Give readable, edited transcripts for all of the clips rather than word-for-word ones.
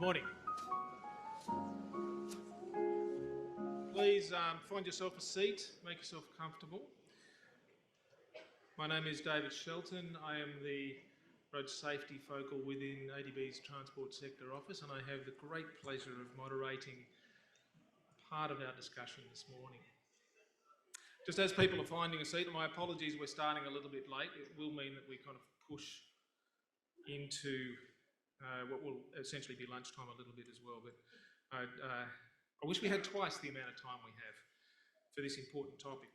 Good morning. Please find yourself a seat, make yourself comfortable. My name is David Shelton. I am the Road Safety Focal within ADB's Transport Sector Office, and I have the great pleasure of moderating part of our discussion this morning. Just as people are finding a seat, and my apologies, we're starting a little bit late. It will mean that we kind of push into what will essentially be lunchtime a little bit as well, but I wish we had twice the amount of time we have for this important topic.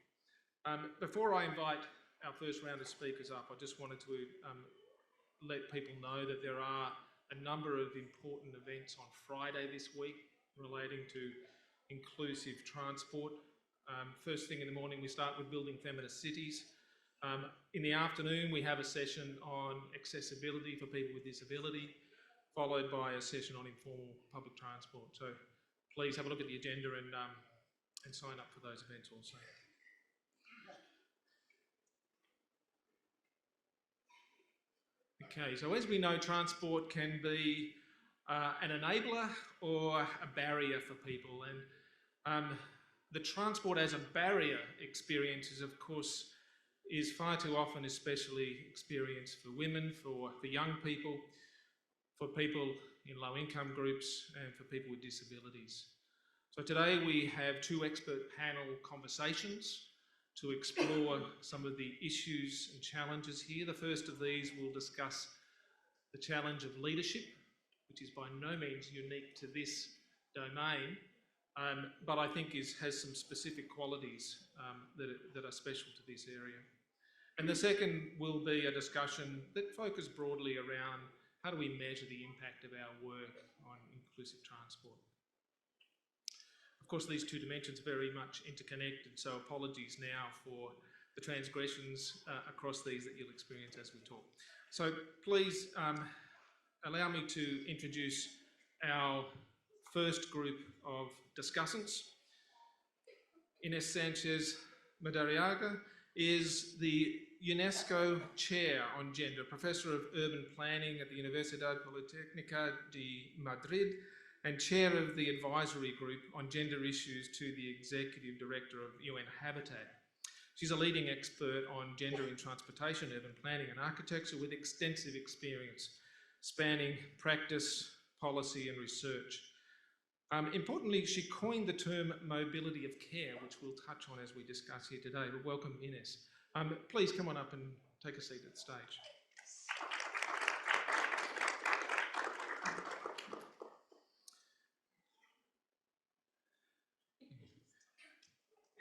Before I invite our first round of speakers up, I just wanted to let people know that there are a number of important events on Friday this week relating to inclusive transport. First thing in the morning, we start with building feminist cities. In the afternoon, we have a session on accessibility for people with disability, followed by a session on informal public transport. So please have a look at the agenda and sign up for those events also. Okay, so as we know, transport can be an enabler or a barrier for people, and the transport as a barrier experience is, of course, is far too often especially experienced for women, for young people, for people in low income groups, and for people with disabilities. So today we have two expert panel conversations to explore some of the issues and challenges here. The first of these will discuss the challenge of leadership, which is by no means unique to this domain, but I think has some specific qualities that are special to this area. And the second will be a discussion that focuses broadly around how do we measure the impact of our work on inclusive transport. Of course, these two dimensions are very much interconnected, so apologies now for the transgressions across these that you'll experience as we talk. So please allow me to introduce our first group of discussants. Inés Sánchez Madariaga is the UNESCO Chair on Gender, Professor of Urban Planning at the Universidad Politécnica de Madrid, and Chair of the Advisory Group on Gender Issues to the Executive Director of UN Habitat. She's a leading expert on gender in transportation, urban planning and architecture with extensive experience spanning practice, policy and research. Importantly, she coined the term mobility of care, which we'll touch on as we discuss here today. But welcome, Inés. Please come on up and take a seat at the stage.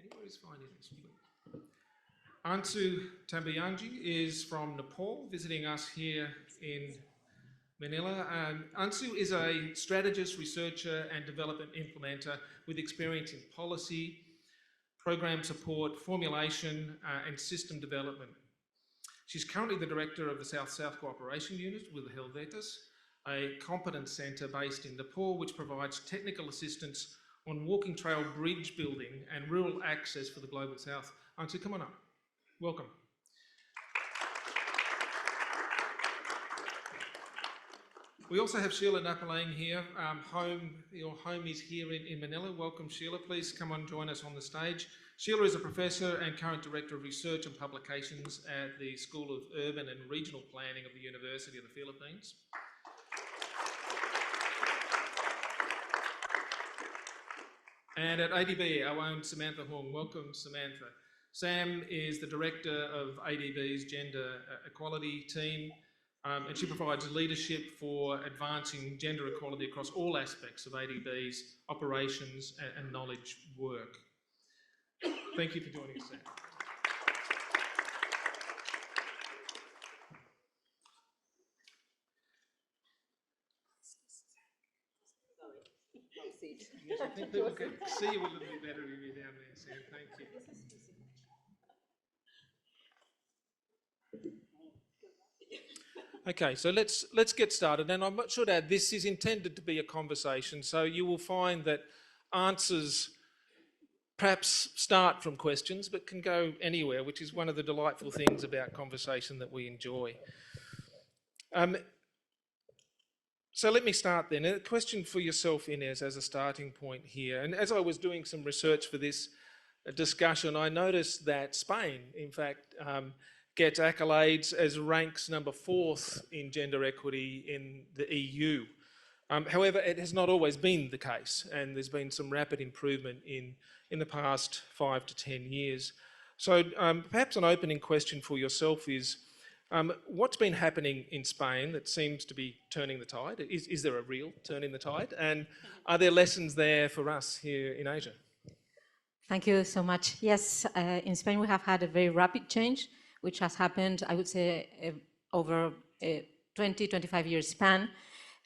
Anywhere is fine, Inés, please. Ansu Tumbahangfe is from Nepal, visiting us here in Manila. Ansu is a strategist, researcher and development implementer with experience in policy, program support, formulation and system development. She's currently the director of the South-South Cooperation Unit with the Helvetas, a competence centre based in Nepal which provides technical assistance on walking trail bridge building and rural access for the Global South. Ansu, come on up. Welcome. We also have Sheilah Napalang here. Your home is here in Manila. Welcome, Sheilah. Please come and join us on the stage. Sheilah is a professor and current director of research and publications at the School of Urban and Regional Planning of the University of the Philippines. And at ADB, our own Samantha Hong. Welcome, Samantha. Sam is the director of ADB's Gender Equality team. And she provides leadership for advancing gender equality across all aspects of ADB's operations and knowledge work. Thank you for joining us, Sam. Yes, I think people can see you a little bit better if you're down there, Sam. Thank you. Okay, so let's get started, and I should add this is intended to be a conversation, so you will find that answers perhaps start from questions but can go anywhere, which is one of the delightful things about conversation that we enjoy. So let me start then. A question for yourself, Inés, as a starting point here. And as I was doing some research for this discussion, I noticed that Spain, in fact, gets accolades as ranks number 4th in gender equity in the EU. However, it has not always been the case, and there's been some rapid improvement in the past 5 to 10 years. So perhaps an opening question for yourself is, what's been happening in Spain that seems to be turning the tide? Is there a real turn in the tide? And are there lessons there for us here in Asia? Thank you so much. Yes, in Spain we have had a very rapid change, which has happened, I would say, over a 20-25 year span.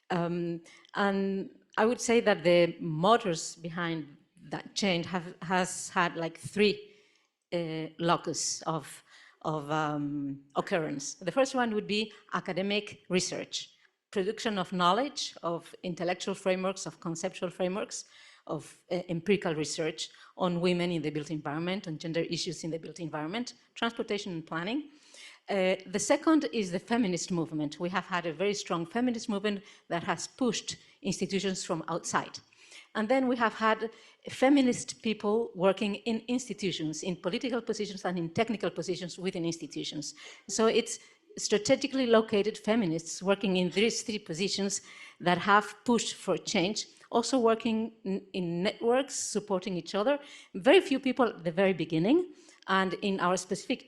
And I would say that the motors behind that change has had like 3 locus of occurrence. The first one would be academic research, production of knowledge, of intellectual frameworks, of conceptual frameworks, of empirical research on women in the built environment, on gender issues in the built environment, transportation and planning. The second is the feminist movement. We have had a very strong feminist movement that has pushed institutions from outside. And then we have had feminist people working in institutions, in political positions and in technical positions within institutions. So it's strategically located feminists working in these 3 positions that have pushed for change, also working in networks, supporting each other. Very few people at the very beginning, and in our specific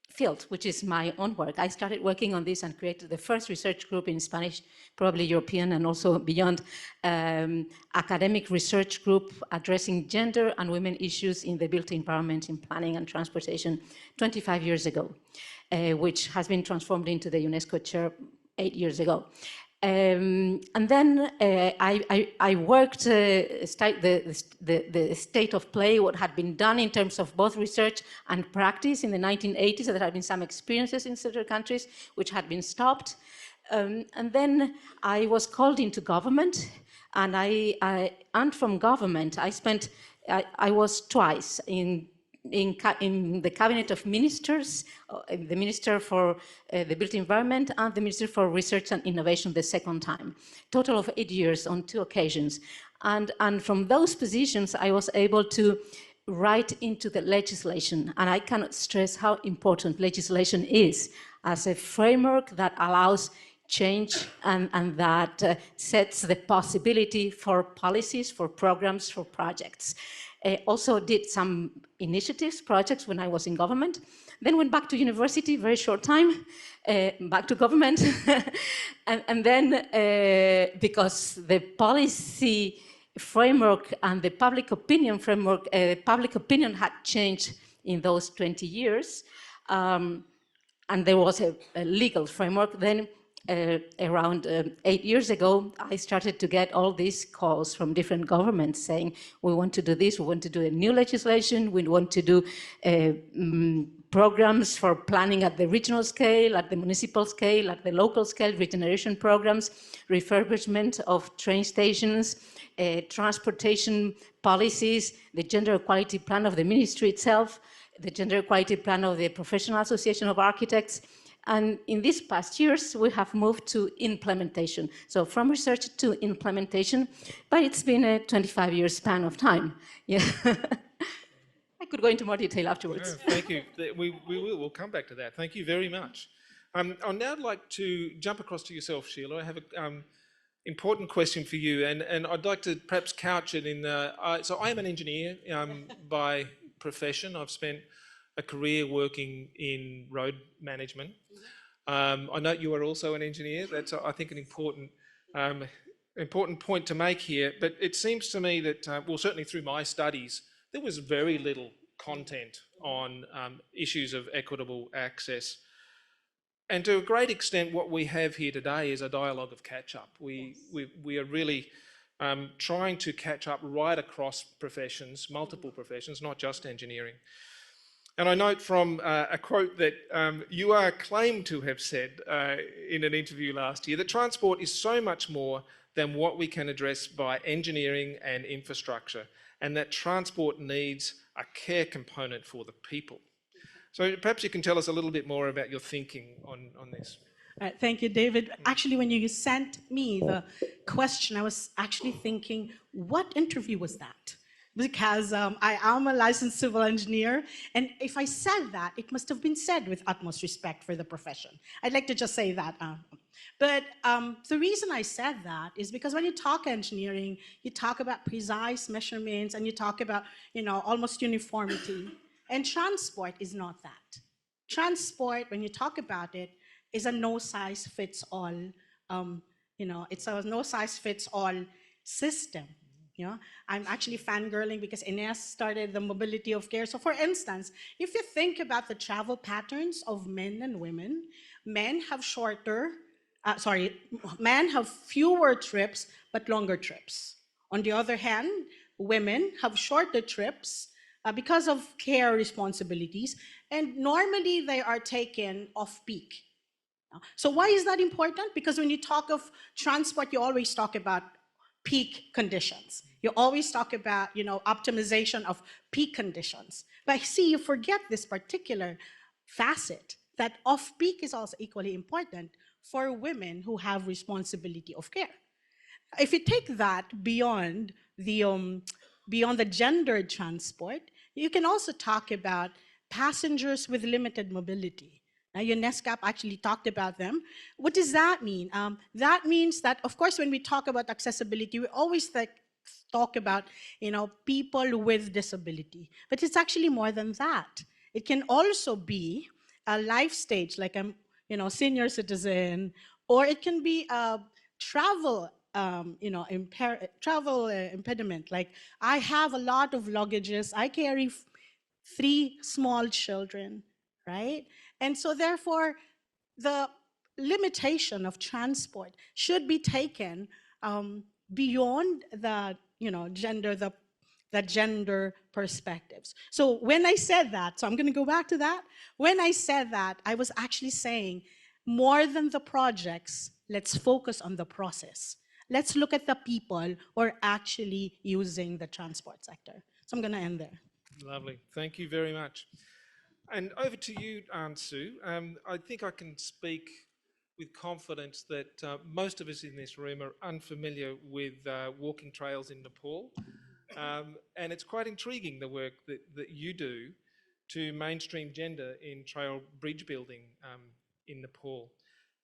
field, which is my own work. I started working on this and created the first research group in Spanish, probably European and also beyond, academic research group addressing gender and women issues in the built environment in planning and transportation 25 years ago, which has been transformed into the UNESCO chair 8 years ago. And then I worked the state of play, what had been done in terms of both research and practice in the 1980s. There had been some experiences in certain countries which had been stopped. And then I was called into government, and from government I was twice in the cabinet of ministers, the minister for the built environment and the minister for research and innovation the second time. Total of 8 years on 2 occasions. And from those positions, I was able to write into the legislation. And I cannot stress how important legislation is as a framework that allows change and that sets the possibility for policies, for programs, for projects. Also did some initiatives, projects when I was in government, then went back to university, very short time, back to government, and then because the policy framework and the public opinion framework, public opinion had changed in those 20 years, and there was a legal framework, then around 8 years ago, I started to get all these calls from different governments saying, we want to do this, we want to do a new legislation, we want to do programs for planning at the regional scale, at the municipal scale, at the local scale, regeneration programs, refurbishment of train stations, transportation policies, the gender equality plan of the ministry itself, the gender equality plan of the Professional Association of Architects. And in these past years, we have moved to implementation. So from research to implementation, but it's been a 25-year span of time. Yeah. I could go into more detail afterwards. Yeah, thank you. We'll come back to that. Thank you very much. I'd now like to jump across to yourself, Sheilah. I have an important question for you, and I'd like to perhaps couch it in, so I am an engineer by profession. I've spent a career working in road management. I note you are also an engineer. That's, I think, an important point to make here. But it seems to me that, well, certainly through my studies, there was very little content on issues of equitable access. And to a great extent, what we have here today is a dialogue of catch-up. We are really trying to catch up right across professions, multiple professions, not just engineering. And I note from a quote that you are claimed to have said in an interview last year that transport is so much more than what we can address by engineering and infrastructure, and that transport needs a care component for the people. So perhaps you can tell us a little bit more about your thinking on this. Thank you, David. Actually, when you sent me the question, I was actually thinking, what interview was that? Because I am a licensed civil engineer, and if I said that, it must have been said with utmost respect for the profession. I'd like to just say that. But the reason I said that is because when you talk engineering, you talk about precise measurements, and you talk about, almost uniformity. And transport is not that. Transport, when you talk about it, is a no-size-fits-all, it's a no-size-fits-all system. I'm actually fangirling because Inés started the mobility of care. So for instance, if you think about the travel patterns of men and women, men have men have fewer trips, but longer trips. On the other hand, women have shorter trips because of care responsibilities, and normally they are taken off-peak. So why is that important? Because when you talk of transport, you always talk about peak conditions. You always talk about, optimization of peak conditions. But see, you forget this particular facet, that off-peak is also equally important for women who have responsibility of care. If you take that beyond the gendered transport, you can also talk about passengers with limited mobility. Now, UNESCO actually talked about them. What does that mean? That means that, of course, when we talk about accessibility, we always talk about, people with disability. But it's actually more than that. It can also be a life stage, like I'm, senior citizen, or it can be a travel impediment. Like, I have a lot of luggages. I carry 3 small children, right? And so therefore, the limitation of transport should be taken beyond the gender perspectives. So when I said that, so I'm going to go back to that. When I said that, I was actually saying, more than the projects, let's focus on the process. Let's look at the people who are actually using the transport sector. So I'm going to end there. Lovely. Thank you very much. And over to you, Ansu. I think I can speak with confidence that most of us in this room are unfamiliar with walking trails in Nepal. And it's quite intriguing, the work that you do to mainstream gender in trail bridge building in Nepal.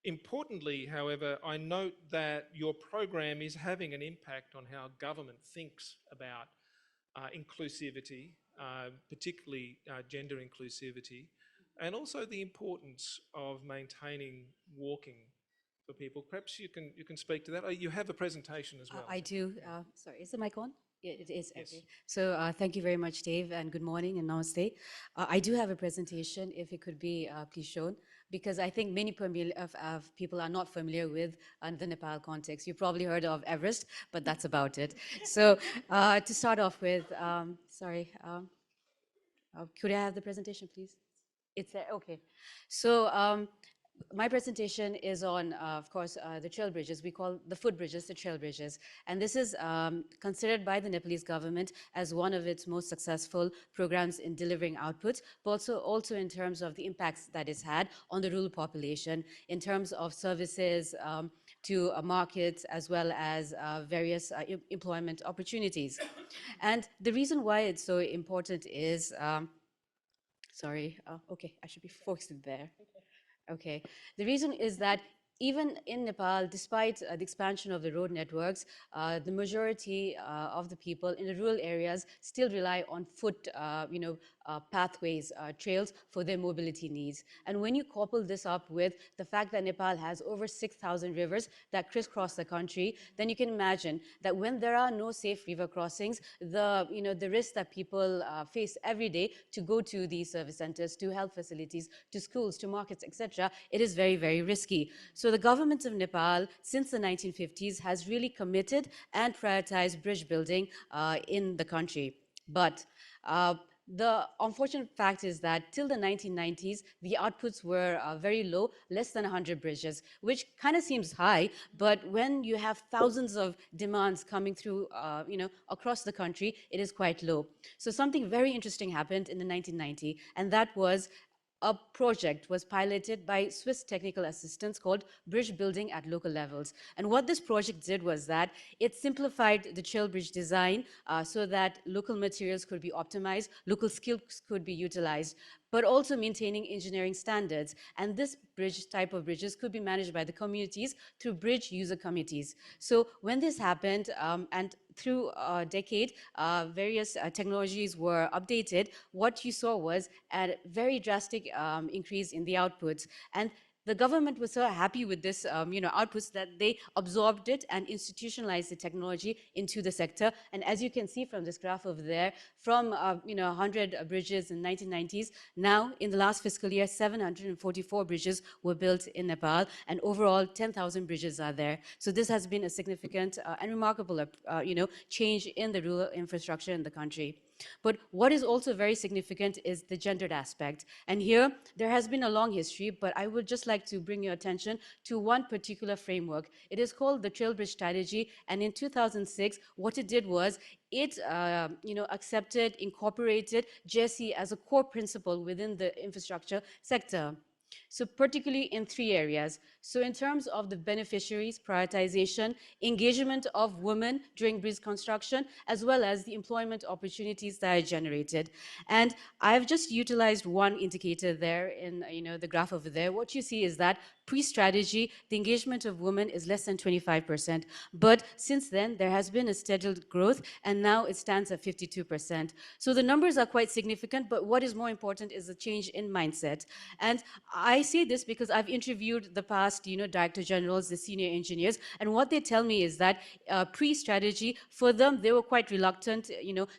Importantly, however, I note that your program is having an impact on how government thinks about inclusivity, particularly gender inclusivity, and also the importance of maintaining walking for people. Perhaps you can speak to that. You have a presentation as well. I do. Sorry, is the mic on? Yeah, it is. Yes. Okay. So thank you very much, Dave, and good morning and namaste. I do have a presentation, if it could be please shown, because I think many of people are not familiar with the Nepal context. You've probably heard of Everest, but that's about it. So to start off with, could I have the presentation, please? It's there. Okay. So my presentation is on, of course, the trail bridges. We call the footbridges the trail bridges. And this is considered by the Nepalese government as one of its most successful programs in delivering outputs, but also in terms of the impacts that it's had on the rural population, in terms of services to markets, as well as various employment opportunities. And the reason why it's so important is, okay, I should be focused there. Okay. The reason is that even in Nepal, despite the expansion of the road networks, the majority of the people in the rural areas still rely on foot, pathways, trails for their mobility needs. And when you couple this up with the fact that Nepal has over 6,000 rivers that crisscross the country, then you can imagine that when there are no safe river crossings, the risk that people face every day to go to these service centers, to health facilities, to schools, to markets, etc., it is very, very risky. So the government of Nepal, since the 1950s, has really committed and prioritized bridge building in the country. But the unfortunate fact is that till the 1990s, the outputs were very low, less than 100 bridges, which kind of seems high, but when you have thousands of demands coming through, across the country, it is quite low. So something very interesting happened in the 1990s, and that was a project was piloted by Swiss technical assistants called Bridge Building at Local Levels. And what this project did was that it simplified the trail bridge design so that local materials could be optimized, local skills could be utilized, but also maintaining engineering standards. And this type of bridges could be managed by the communities through bridge user committees. So when this happened, and through a decade, various technologies were updated, what you saw was a very drastic increase in the outputs. And the government was so happy with this outputs that they absorbed it and institutionalized the technology into the sector. And as you can see from this graph over there, from 100 bridges in 1990s, now in the last fiscal year, 744 bridges were built in Nepal, and overall 10,000 bridges are there. So this has been a significant and remarkable change in the rural infrastructure in the country. But what is also very significant is the gendered aspect. And here, there has been a long history, but I would just like to bring your attention to one particular framework. It is called the Trail Bridge Strategy, and in 2006, what it did was it accepted, incorporated GSE as a core principle within the infrastructure sector. So particularly in 3 areas. So in terms of the beneficiaries, prioritization, engagement of women during bridge construction, as well as the employment opportunities that are generated. And I've just utilized one indicator there in the graph over there. What you see is that pre-strategy, the engagement of women is less than 25%. But since then, there has been a steady growth, and now it stands at 52%. So the numbers are quite significant, but what is more important is the change in mindset. And I say this because I've interviewed the past, director generals, the senior engineers, and what they tell me is that pre-strategy, for them, they were quite reluctant,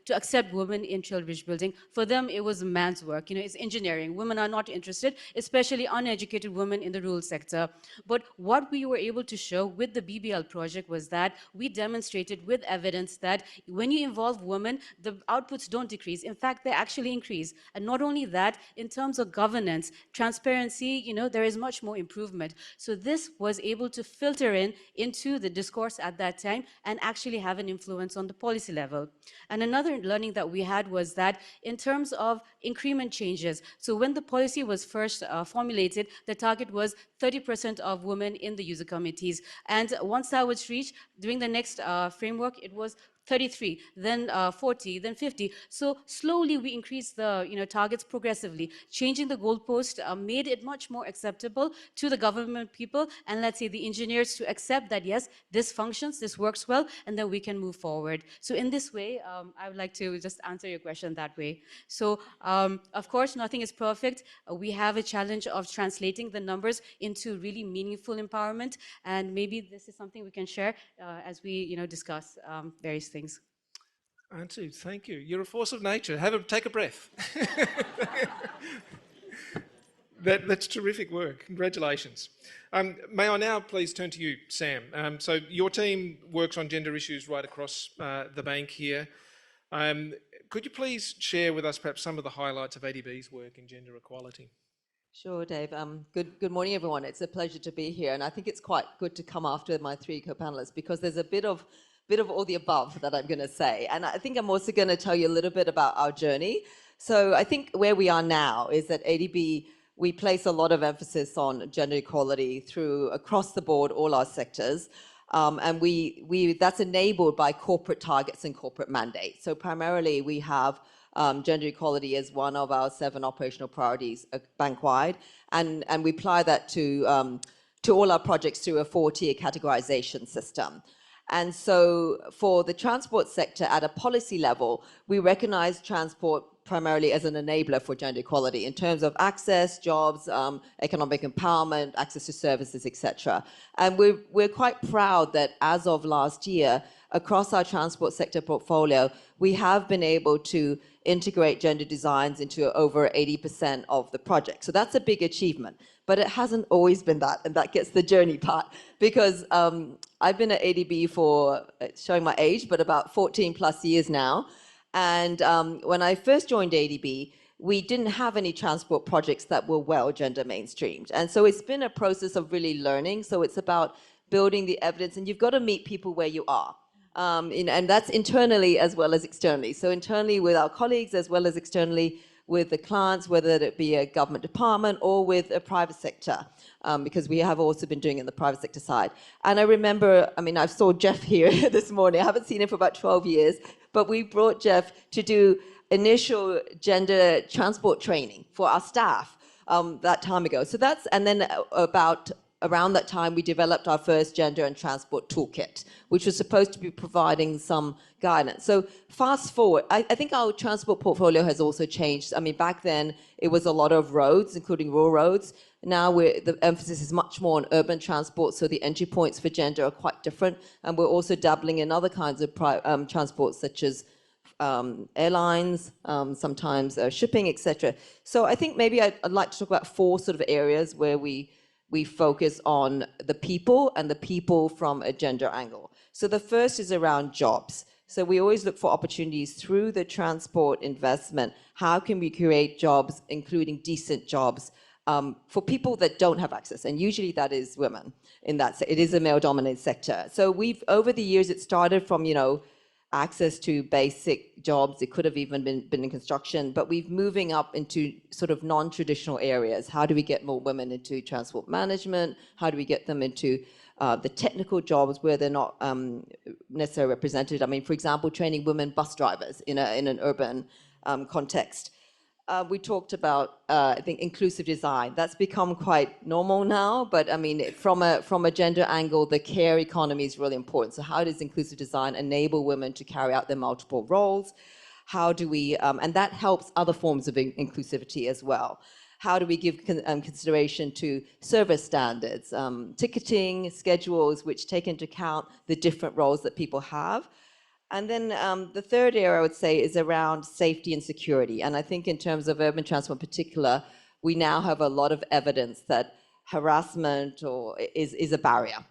to accept women in trail bridge building. For them, it was man's work, it's engineering. Women are not interested, especially uneducated women in the rural sector. But what we were able to show with the BBL project was that we demonstrated with evidence that when you involve women, the outputs don't decrease. In fact, they actually increase. And not only that, in terms of governance, transparency, there is much more improvement. So this was able to filter into the discourse at that time and actually have an influence on the policy level. And another learning that we had was that in terms of increment changes, so when the policy was first formulated, the target was 30% of women in the user committees. And once that was reached, during the next framework, it was 33, then 40, then 50. So slowly we increased the targets progressively. Changing the goalpost made it much more acceptable to the government people and let's say the engineers to accept that yes, this functions, this works well, and then we can move forward. So in this way, I would like to just answer your question that way. So of course, nothing is perfect. We have a challenge of translating the numbers into really meaningful empowerment, and maybe this is something we can share as we discuss various things. Ansu, thank you. You're a force of nature. Take a breath. That's terrific work. Congratulations. May I now please turn to you, Sam. So your team works on gender issues right across the bank here. Could you please share with us perhaps some of the highlights of ADB's work in gender equality? Sure, Dave. Good morning, everyone. It's a pleasure to be here, and I think it's quite good to come after my 3 co-panelists because there's a bit of all the above that I'm going to say. And I think I'm also going to tell you a little bit about our journey. So I think where we are now is that ADB, we place a lot of emphasis on gender equality through across the board, all our sectors. And that's enabled by corporate targets and corporate mandates. So primarily we have gender equality as one of our 7 operational priorities bank-wide. And we apply that to all our projects through a 4-tier categorization system. And so for the transport sector at a policy level, we recognize transport primarily as an enabler for gender equality in terms of access, jobs, economic empowerment, access to services, etc. And we're quite proud that as of last year, across our transport sector portfolio, we have been able to integrate gender designs into over 80% of the project. So that's a big achievement. But it hasn't always been that, and that gets the journey part. Because I've been at ADB for, showing my age, but about 14 plus years now. And when I first joined ADB, we didn't have any transport projects that were well gender mainstreamed. And so it's been a process of really learning. So it's about building the evidence, and you've got to meet people where you are. And that's internally as well as externally. So internally with our colleagues as well as externally with the clients, whether it be a government department or with a private sector, because we have also been doing it in the private sector side. And I remember, I mean, I saw Jeff here this morning. I haven't seen him for about 12 years, but we brought Jeff to do initial gender transport training for our staff that time ago. So that's, and then around that time, we developed our first gender and transport toolkit, which was supposed to be providing some guidance. So fast forward, I think our transport portfolio has also changed. I mean, back then, it was a lot of roads, including rural roads. Now the emphasis is much more on urban transport, so the entry points for gender are quite different. And we're also dabbling in other kinds of transport, such as airlines, sometimes shipping, etc. So I think maybe I'd like to talk about 4 sort of areas where we focus on the people and the people from a gender angle. So the first is around jobs. So we always look for opportunities through the transport investment. How can we create jobs, including decent jobs, for people that don't have access? And usually that is women in that, it is a male-dominated sector. So we've, over the years, it started from, you know, access to basic jobs. It could have even been in construction, but we're moving up into sort of non-traditional areas. How do we get more women into transport management? How do we get them into the technical jobs where they're not necessarily represented? I mean, for example, training women bus drivers in an urban context. We talked about, I think, inclusive design. That's become quite normal now, but I mean, from a gender angle, the care economy is really important. So how does inclusive design enable women to carry out their multiple roles? How do we, and that helps other forms of inclusivity as well. How do we give consideration to service standards, ticketing, schedules, which take into account the different roles that people have? And then the third area I would say is around safety and security. And I think in terms of urban transport in particular, we now have a lot of evidence that harassment is a barrier.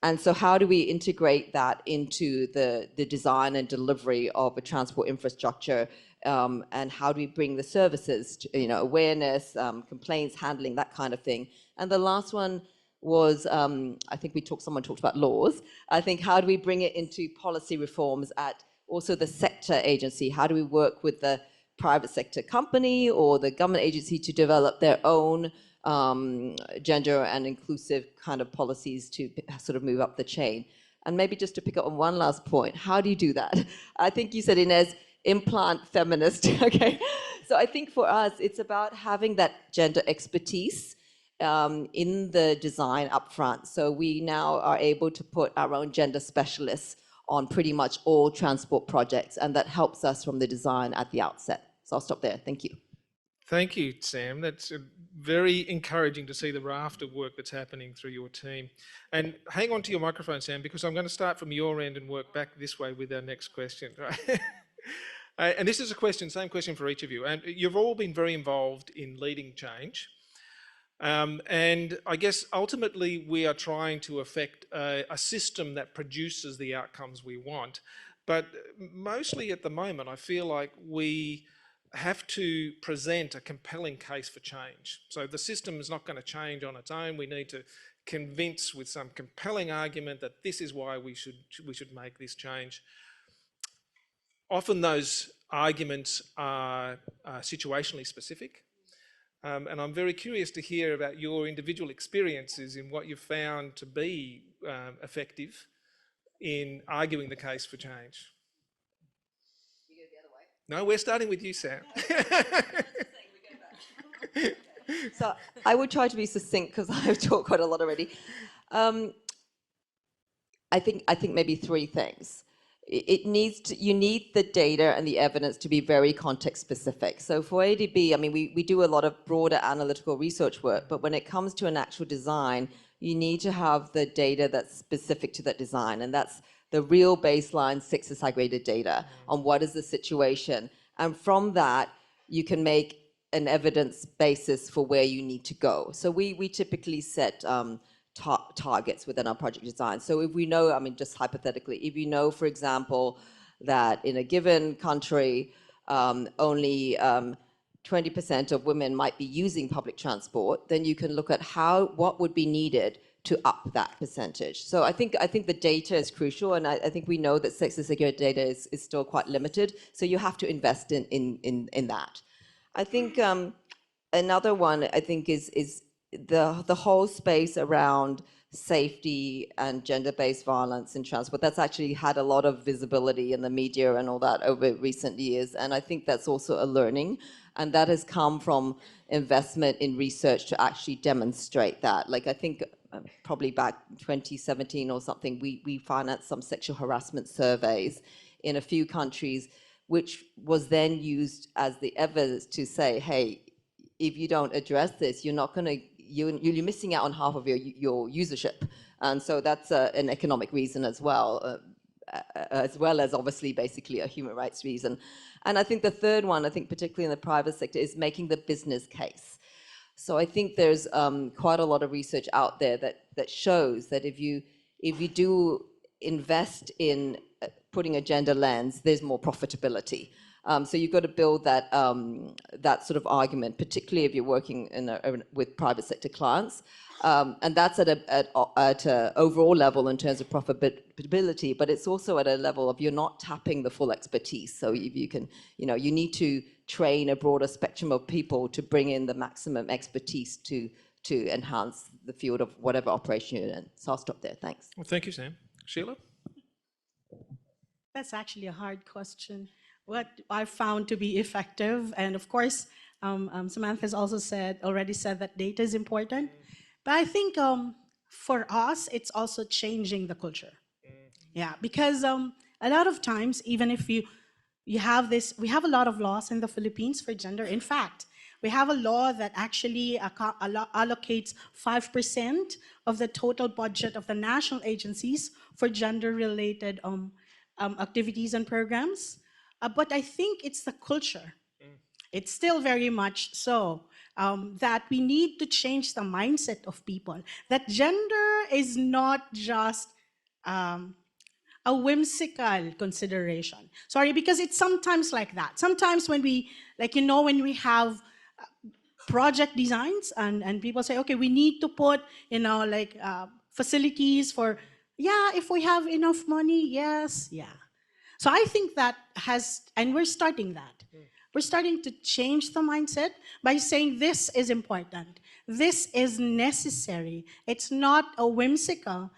And so how do we integrate that into the design and delivery of a transport infrastructure? And how do we bring the services to, you know, awareness, complaints handling, that kind of thing? And the last one was, I think someone talked about laws. I think how do we bring it into policy reforms at also the sector agency? How do we work with the private sector company or the government agency to develop their own gender and inclusive kind of policies to sort of move up the chain? And maybe just to pick up on one last point, how do you do that? I think you said, Inés, implant feminist, okay? So I think for us, it's about having that gender expertise in the design upfront. So we now are able to put our own gender specialists on pretty much all transport projects, and that helps us from the design at the outset. So I'll stop there. Thank you. Thank you, Sam. That's very encouraging to see the raft of work that's happening through your team. And hang on to your microphone, Sam, because I'm going to start from your end and work back this way with our next question. Right? And this is a question, same question for each of you. And you've all been very involved in leading change. And I guess ultimately we are trying to affect a system that produces the outcomes we want. But mostly at the moment, I feel like we have to present a compelling case for change. So the system is not going to change on its own. We need to convince with some compelling argument that this is why we should make this change. Often those arguments are situationally specific. And I'm very curious to hear about your individual experiences in what you've found to be effective in arguing the case for change. You go the other way? No, we're starting with you, Sam. So I would try to be succinct because I've talked quite a lot already. I think maybe 3 things. You need the data and the evidence to be very context specific. So for ADB, I mean, we do a lot of broader analytical research work, but when it comes to an actual design, you need to have the data that's specific to that design. And that's the real baseline 6 disaggregated data on what is the situation. And from that, you can make an evidence basis for where you need to go. So we typically set targets within our project design. So if we know, I mean, just hypothetically, if you know, for example, that in a given country, only 20% of women might be using public transport, then you can look at what would be needed to up that percentage. So I think the data is crucial, and I think we know that sex and security data is still quite limited. So you have to invest in that. I think another one I think is the whole space around safety and gender-based violence in transport. That's actually had a lot of visibility in the media and all that over recent years, and I think that's also a learning, and that has come from investment in research to actually demonstrate that. Like I think probably back 2017 or something, we financed some sexual harassment surveys in a few countries, which was then used as the evidence to say, hey, if you don't address this, you're not going to, you're missing out on half of your usership. And so that's an economic reason as well as obviously basically a human rights reason. And I think the third one, I think particularly in the private sector, is making the business case. So I think there's quite a lot of research out there that shows that if you do invest in putting a gender lens, there's more profitability. So you've got to build that that sort of argument, particularly if you're working with private sector clients, and that's at a overall level in terms of profitability. But it's also at a level of you're not tapping the full expertise. So if you can, you need to train a broader spectrum of people to bring in the maximum expertise to enhance the field of whatever operation you're in. So I'll stop there. Thanks. Well, thank you, Sam. Sheilah? That's actually a hard question. What I found to be effective, and of course, Samantha has also already said that data is important, but I think for us, it's also changing the culture. Yeah, because a lot of times, even if you have this, we have a lot of laws in the Philippines for gender. In fact, we have a law that actually allocates 5% of the total budget of the national agencies for gender-related activities and programs. But I think it's the culture. It's still very much so that we need to change the mindset of people, that gender is not just a whimsical consideration. Sorry, because it's sometimes like that. Sometimes when we, when we have project designs and people say, okay, we need to put, facilities for, yeah, if we have enough money, yes, yeah. So I think that and we're starting that. We're starting to change the mindset by saying this is important. This is necessary. It's not a whimsical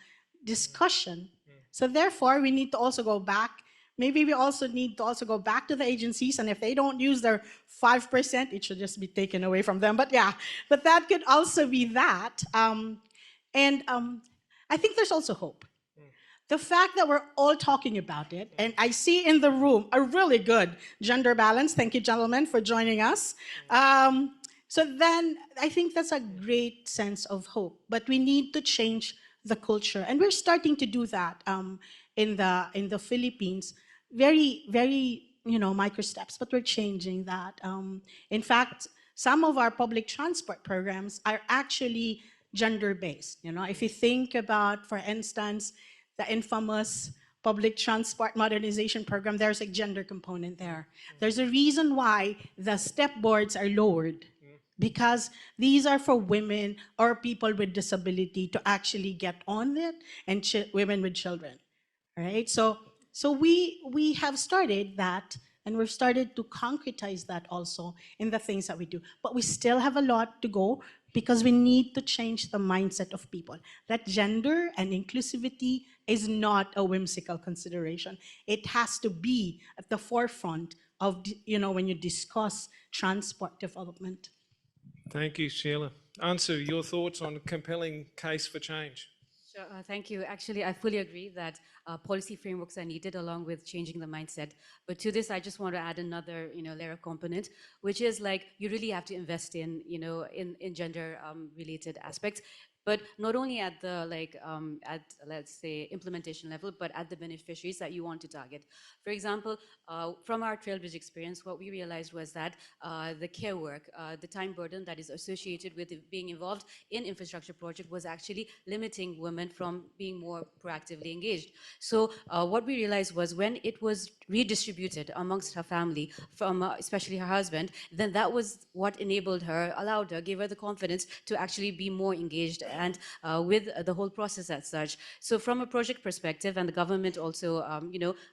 discussion. So therefore, we need to also go back. Maybe we also need to also go back to the agencies, and if they don't use their 5%, it should just be taken away from them. But yeah, but that could also be that. I think there's also hope. The fact that we're all talking about it, and I see in the room a really good gender balance. Thank you, gentlemen, for joining us. So then I think that's a great sense of hope. But we need to change the culture, and we're starting to do that in the Philippines. Very, very micro steps, but we're changing that. In fact, some of our public transport programs are actually gender-based. If you think about, for instance, the infamous public transport modernization program, there's a gender component there. There's a reason why the step boards are lowered, because these are for women or people with disability to actually get on it, and women with children, right? So we have started that, and we've started to concretize that also in the things that we do. But we still have a lot to go, because we need to change the mindset of people, that gender and inclusivity is not a whimsical consideration. It has to be at the forefront of, when you discuss transport development. Thank you, Sheilah. Ansu, your thoughts on compelling case for change? Sure, thank you. Actually, I fully agree that policy frameworks are needed along with changing the mindset. But to this, I just want to add another, layer of component, which is you really have to invest in, in gender-related aspects. But not only at the let's say implementation level, but at the beneficiaries that you want to target. For example, from our Trailbridge experience, what we realized was that the care work, the time burden that is associated with being involved in infrastructure project was actually limiting women from being more proactively engaged. So what we realized was when it was redistributed amongst her family, from especially her husband, then that was what enabled her, allowed her, gave her the confidence to actually be more engaged and with the whole process as such. So from a project perspective, and the government also,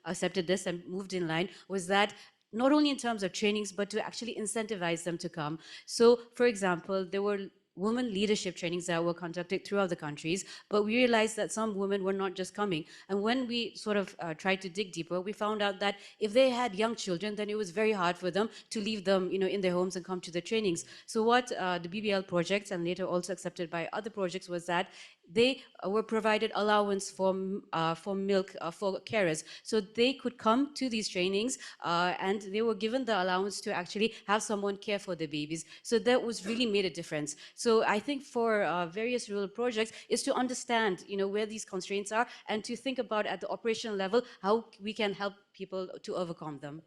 accepted this and moved in line, was that not only in terms of trainings, but to actually incentivize them to come. So, for example, there were women leadership trainings that were conducted throughout the countries, but we realized that some women were not just coming. And when we sort of tried to dig deeper, we found out that if they had young children, then it was very hard for them to leave them, in their homes and come to the trainings. So what the BBL projects, and later also accepted by other projects, was that they were provided allowance for milk for carers, so they could come to these trainings and they were given the allowance to actually have someone care for the babies. So that was really made a difference. So I think for various rural projects is to understand, where these constraints are, and to think about at the operational level how we can help people to overcome them.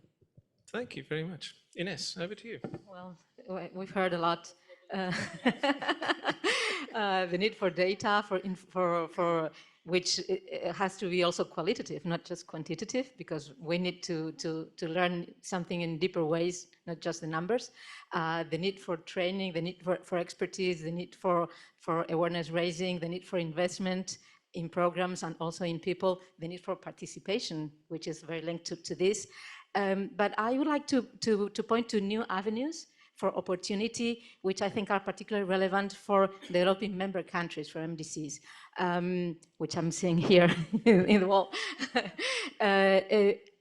Thank you very much. Inés, over to you. Well, we've heard a lot. The need for data, for which has to be also qualitative, not just quantitative, because we need to learn something in deeper ways, not just the numbers. The need for training, the need for expertise, the need for awareness raising, the need for investment in programs and also in people, the need for participation, which is very linked to this. But I would like to point to new avenues for opportunity, which I think are particularly relevant for developing member countries, for MDCs, which I'm seeing here in the wall,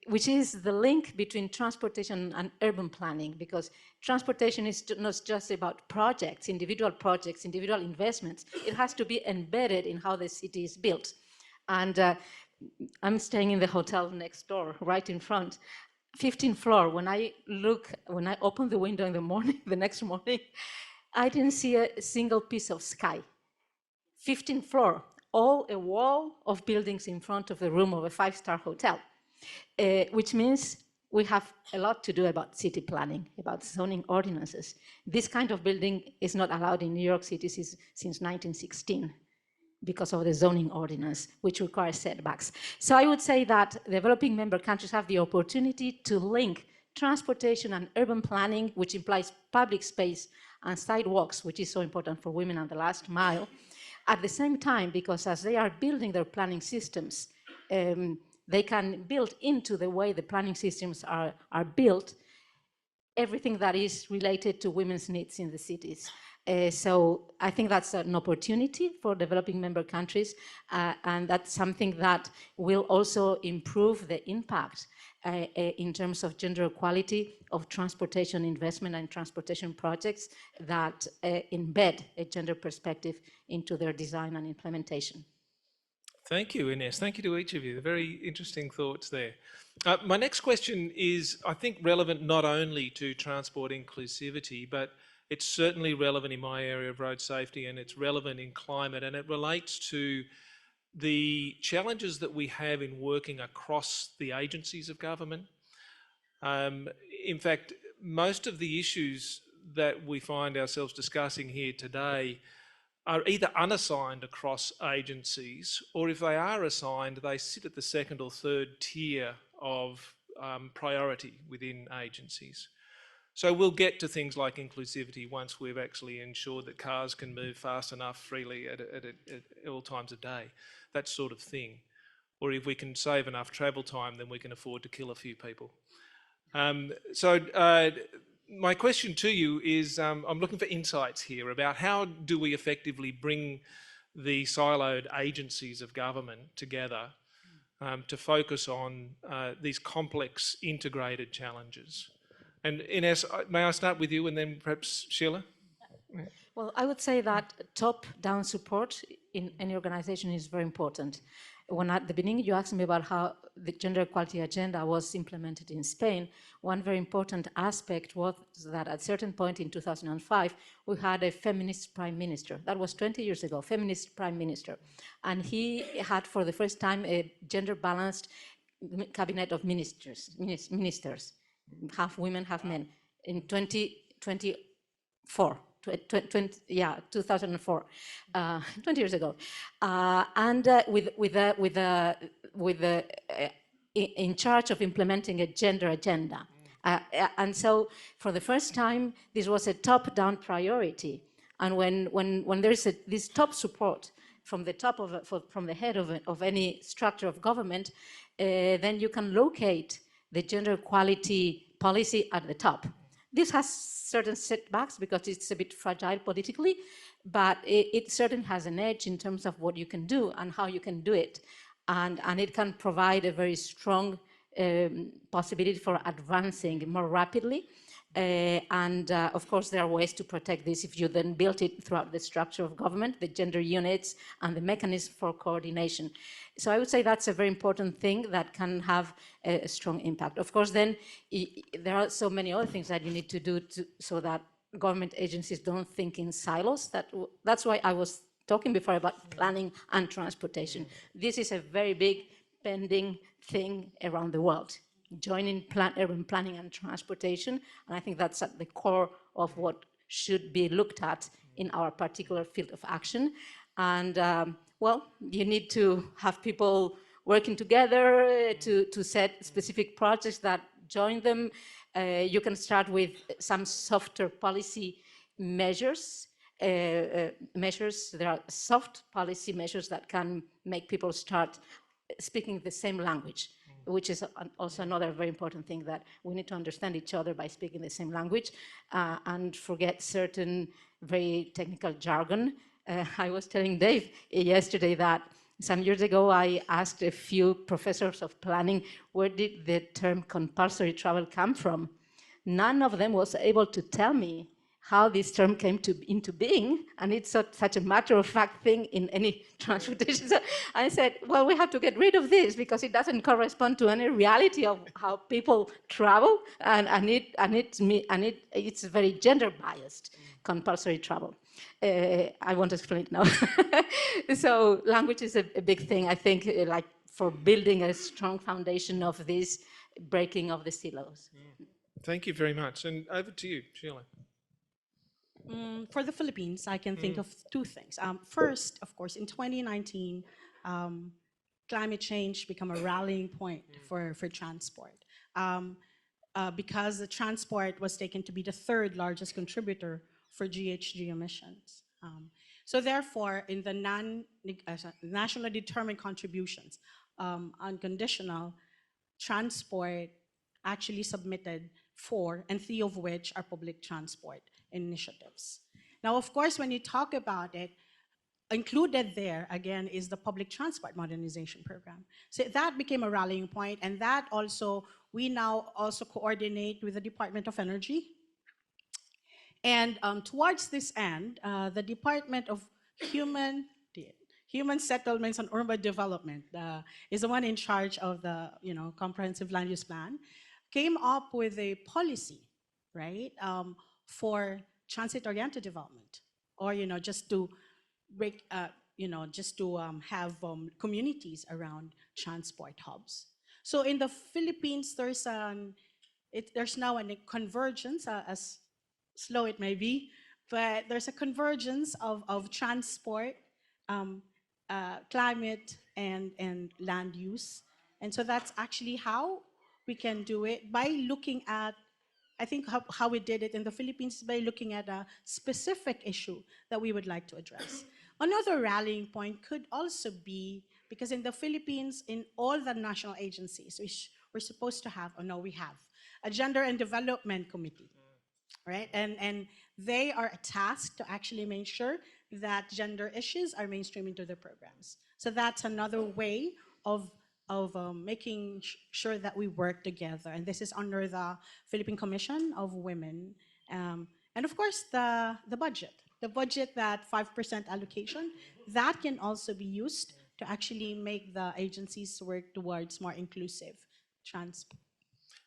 which is the link between transportation and urban planning, because transportation is not just about projects, individual investments. It has to be embedded in how the city is built. And I'm staying in the hotel next door, right in front. 15th floor, when I open the window in the morning, the next morning, I didn't see a single piece of sky. 15th floor, all a wall of buildings in front of the room of a 5-star hotel, which means we have a lot to do about city planning, about zoning ordinances. This kind of building is not allowed in New York City since 1916. Because of the zoning ordinance, which requires setbacks. So I would say that developing member countries have the opportunity to link transportation and urban planning, which implies public space and sidewalks, which is so important for women on the last mile, at the same time, because as they are building their planning systems, they can build into the way the planning systems are built everything that is related to women's needs in the cities. So I think that's an opportunity for developing member countries, and that's something that will also improve the impact in terms of gender equality of transportation investment and transportation projects that embed a gender perspective into their design and implementation. Thank you, Inés. Thank you to each of you. Very interesting thoughts there. My next question is, I think, relevant not only to transport inclusivity, but it's certainly relevant in my area of road safety, and it's relevant in climate, and it relates to the challenges that we have in working across the agencies of government. In fact, most of the issues that we find ourselves discussing here today are either unassigned across agencies, or if they are assigned, they sit at the second or third tier of priority within agencies. So we'll get to things like inclusivity once we've actually ensured that cars can move fast enough freely at all times of day, that sort of thing. Or if we can save enough travel time, then we can afford to kill a few people. My question to you is, I'm looking for insights here about how do we effectively bring the siloed agencies of government together to focus on these complex integrated challenges. And Inés, may I start with you and then perhaps Sheilah? Well, I would say that top-down support in any organization is very important. When at the beginning you asked me about how the gender equality agenda was implemented in Spain, one very important aspect was that at a certain point in 2005, we had a feminist prime minister. That was 20 years ago, feminist prime minister. And he had for the first time a gender-balanced cabinet of ministers, half women, half men, in 2004. 2004, 20 years ago, and in charge of implementing a gender agenda. And so, for the first time, this was a top-down priority. And when there's this top support from the top from the head of any structure of government, then you can locate the gender equality policy at the top. This has certain setbacks because it's a bit fragile politically, but it certainly has an edge in terms of what you can do and how you can do it. And it can provide a very strong possibility for advancing more rapidly. Of course, there are ways to protect this if you then build it throughout the structure of government, the gender units, and the mechanism for coordination. So I would say that's a very important thing that can have a strong impact. Of course, then there are so many other things that you need to do so that government agencies don't think in silos. That's why I was talking before about planning and transportation. This is a very big pending thing around the world. Joining urban planning and transportation, and I think that's at the core of what should be looked at in our particular field of action. And well, you need to have people working together to set specific projects that join them. You can start with some softer policy measures. There are soft policy measures that can make people start speaking the same language, which is also another very important thing, that we need to understand each other by speaking the same language and forget certain very technical jargon. I was telling Dave yesterday that some years ago I asked a few professors of planning, where did the term compulsory travel come from? None of them was able to tell me how this term came into being, and it's such a matter-of-fact thing in any transportation. So I said, well, we have to get rid of this because it doesn't correspond to any reality of how people travel, and it's very gender-biased, compulsory travel. I won't explain it now. So language is a big thing, I think, like for building a strong foundation of this breaking of the silos. Thank you very much. And over to you, Sheilah. For the Philippines, I can think of two things. First, of course, in 2019, climate change became a rallying point for transport because the transport was taken to be the third largest contributor for GHG emissions. So therefore, in the nationally determined contributions, unconditional, transport actually submitted 4, and 3 of which are public transport initiatives. Now, of course, when you talk about it, included there, again, is the public transport modernization program. So that became a rallying point, and that also, we now also coordinate with the Department of Energy. And towards this end, the Department of Human Settlements and Urban Development is the one in charge of the comprehensive land use plan, came up with a policy, right, for transit-oriented development, or just to break, just to have communities around transport hubs. So in the Philippines, there's now a convergence, as slow it may be, but there's a convergence of transport, climate, and land use. And so that's actually how we can do it, by looking at, I think how we did it in the Philippines, by looking at a specific issue that we would like to address. Another rallying point could also be, because in the Philippines, in all the national agencies, we're supposed to have, we have a Gender and Development Committee, right? And they are tasked to actually make sure that gender issues are mainstreamed into their programs. So that's another way of making sure that we work together. And this is under the Philippine Commission of Women. And of course, the budget. The budget, that 5% allocation, that can also be used to actually make the agencies work towards more inclusive transport.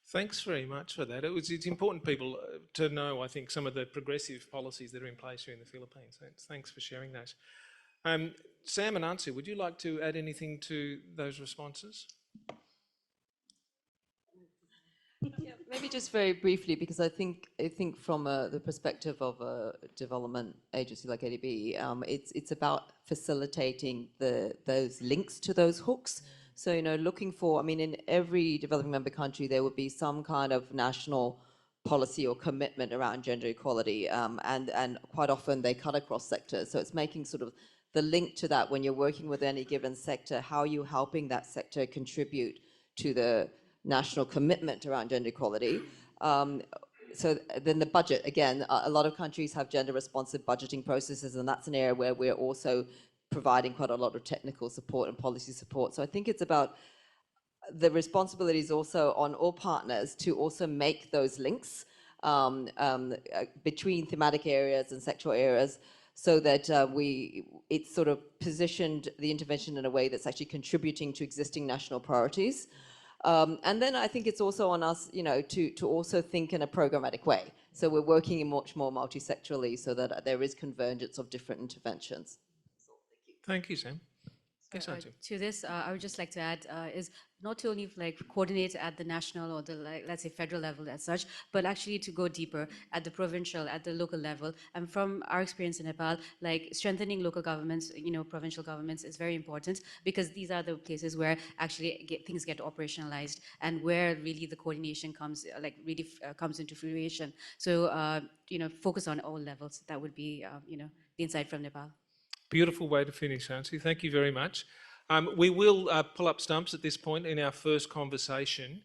Thanks very much for that. It's important people to know, I think, some of the progressive policies that are in place here in the Philippines. Thanks for sharing those. Sam and Ansu, would you like to add anything to those responses? Yeah, maybe just very briefly, because I think from the perspective of a development agency like ADB, it's about facilitating those links to those hooks. So, looking for, in every developing member country, there would be some kind of national policy or commitment around gender equality, and quite often they cut across sectors. So it's making sort of the link to that when you're working with any given sector, how are you helping that sector contribute to the national commitment around gender equality. So then the budget, again, a lot of countries have gender responsive budgeting processes, and that's an area where we're also providing quite a lot of technical support and policy support. So I think it's about the responsibilities also on all partners to also make those links between thematic areas and sectoral areas, so that it's sort of positioned the intervention in a way that's actually contributing to existing national priorities. And then I think it's also on us, to also think in a programmatic way. So we're working in much more multi-sectorally so that there is convergence of different interventions. Thank you, Sam. Yes, Ansu. To this, I would just like to add is not to only coordinate at the national or the let's say federal level as such, but actually to go deeper at the provincial, at the local level. And from our experience in Nepal, strengthening local governments, provincial governments is very important, because these are the places where actually things get operationalized and where really the coordination comes comes into fruition. So focus on all levels. That would be the insight from Nepal. Beautiful way to finish, Ansu. Thank you very much. We will pull up stumps at this point in our first conversation.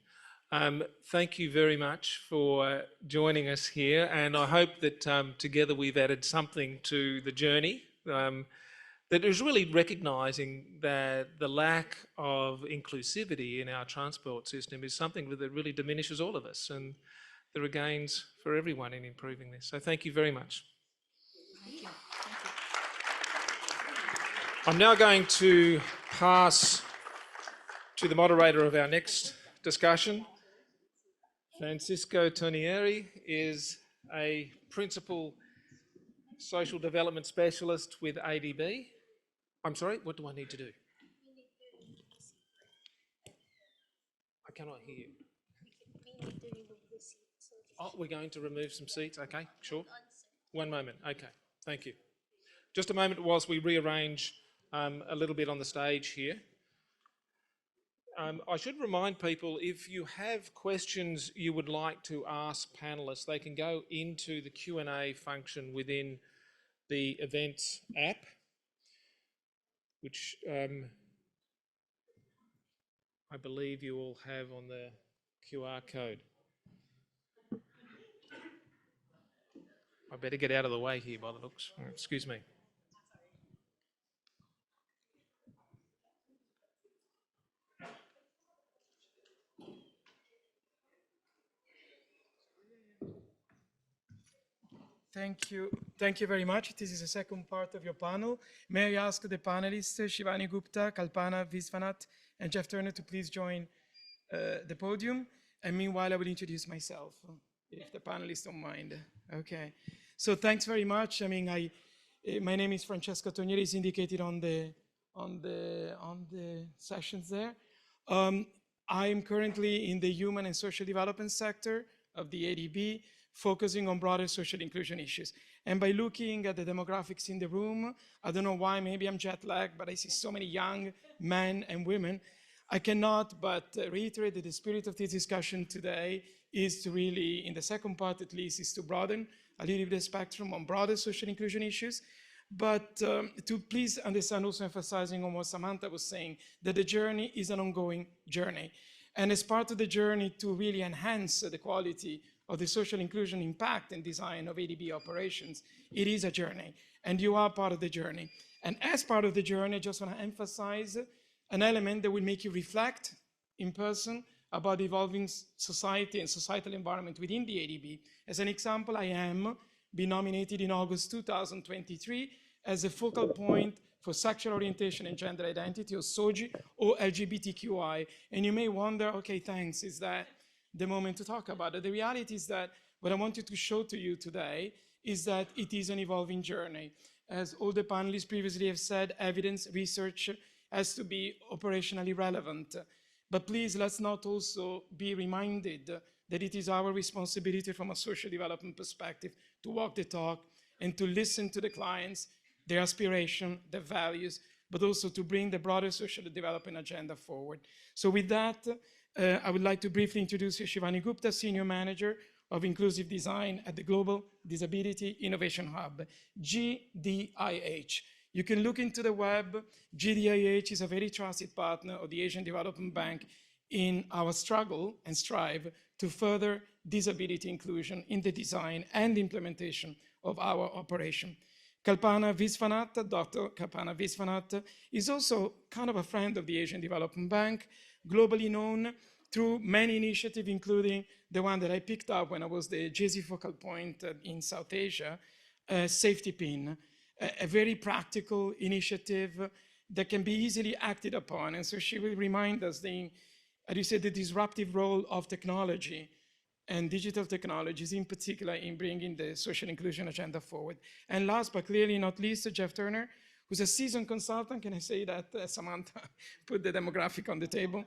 Thank you very much for joining us here, and I hope that together we've added something to the journey that is really recognising that the lack of inclusivity in our transport system is something that really diminishes all of us, and there are gains for everyone in improving this. So thank you very much. Thank you. I'm now going to pass to the moderator of our next discussion. Francesco Tornieri is a principal social development specialist with ADB. I'm sorry, what do I need to do? I cannot hear you. Oh, we're going to remove some seats. Okay, sure. One moment. Okay, thank you. Just a moment whilst we rearrange a little bit on the stage here. I should remind people, if you have questions you would like to ask panellists, they can go into the Q&A function within the events app, which I believe you all have on the QR code. I better get out of the way here by the looks. Excuse me. Thank you. Thank you very much. This is the second part of your panel. May I ask the panelists, Shivani, Gupta, Kalpana, Viswanath, and Jeff Turner, to please join the podium. And meanwhile, I will introduce myself, if the panelists don't mind. Okay. So thanks very much. I mean, my name is Francesco Tornieri, is indicated on the sessions there. I'm currently in the human and social development sector of the ADB, focusing on broader social inclusion issues. And by looking at the demographics in the room, I don't know why, maybe I'm jet lagged, but I see so many young men and women. I cannot but reiterate that the spirit of this discussion today is to really, in the second part at least, is to broaden a little bit the spectrum on broader social inclusion issues, but to please understand, also emphasizing on what Samantha was saying, that the journey is an ongoing journey. And as part of the journey to really enhance the quality of the social inclusion impact and design of ADB operations, it is a journey, and you are part of the journey. And as part of the journey, I just want to emphasize an element that will make you reflect in person about the evolving society and societal environment within the ADB. As an example, I am being nominated in August 2023 as a focal point for sexual orientation and gender identity, or SOGI, or LGBTQI. And you may wonder, okay, thanks, is that the moment to talk about it? The reality is that what I wanted to show to you today is that it is an evolving journey. As all the panelists previously have said, evidence, research has to be operationally relevant. But please, let's not also be reminded that it is our responsibility from a social development perspective to walk the talk and to listen to the clients, their aspiration, their values, but also to bring the broader social development agenda forward. So with that, I would like to briefly introduce Shivani Gupta, Senior Manager of Inclusive Design at the Global Disability Innovation Hub, GDIH. You can look into the web. GDIH is a very trusted partner of the Asian Development Bank in our struggle and strive to further disability inclusion in the design and implementation of our operation. Kalpana Viswanath, Dr. Kalpana Viswanath, is also kind of a friend of the Asian Development Bank, globally known through many initiatives, including the one that I picked up when I was the JC focal point in South Asia, Safetipin, a very practical initiative that can be easily acted upon. And so she will remind us as you said, the disruptive role of technology and digital technologies in particular in bringing the social inclusion agenda forward. And last but clearly not least, Jeff Turner, who's a seasoned consultant. Can I say that Samantha put the demographic on the table?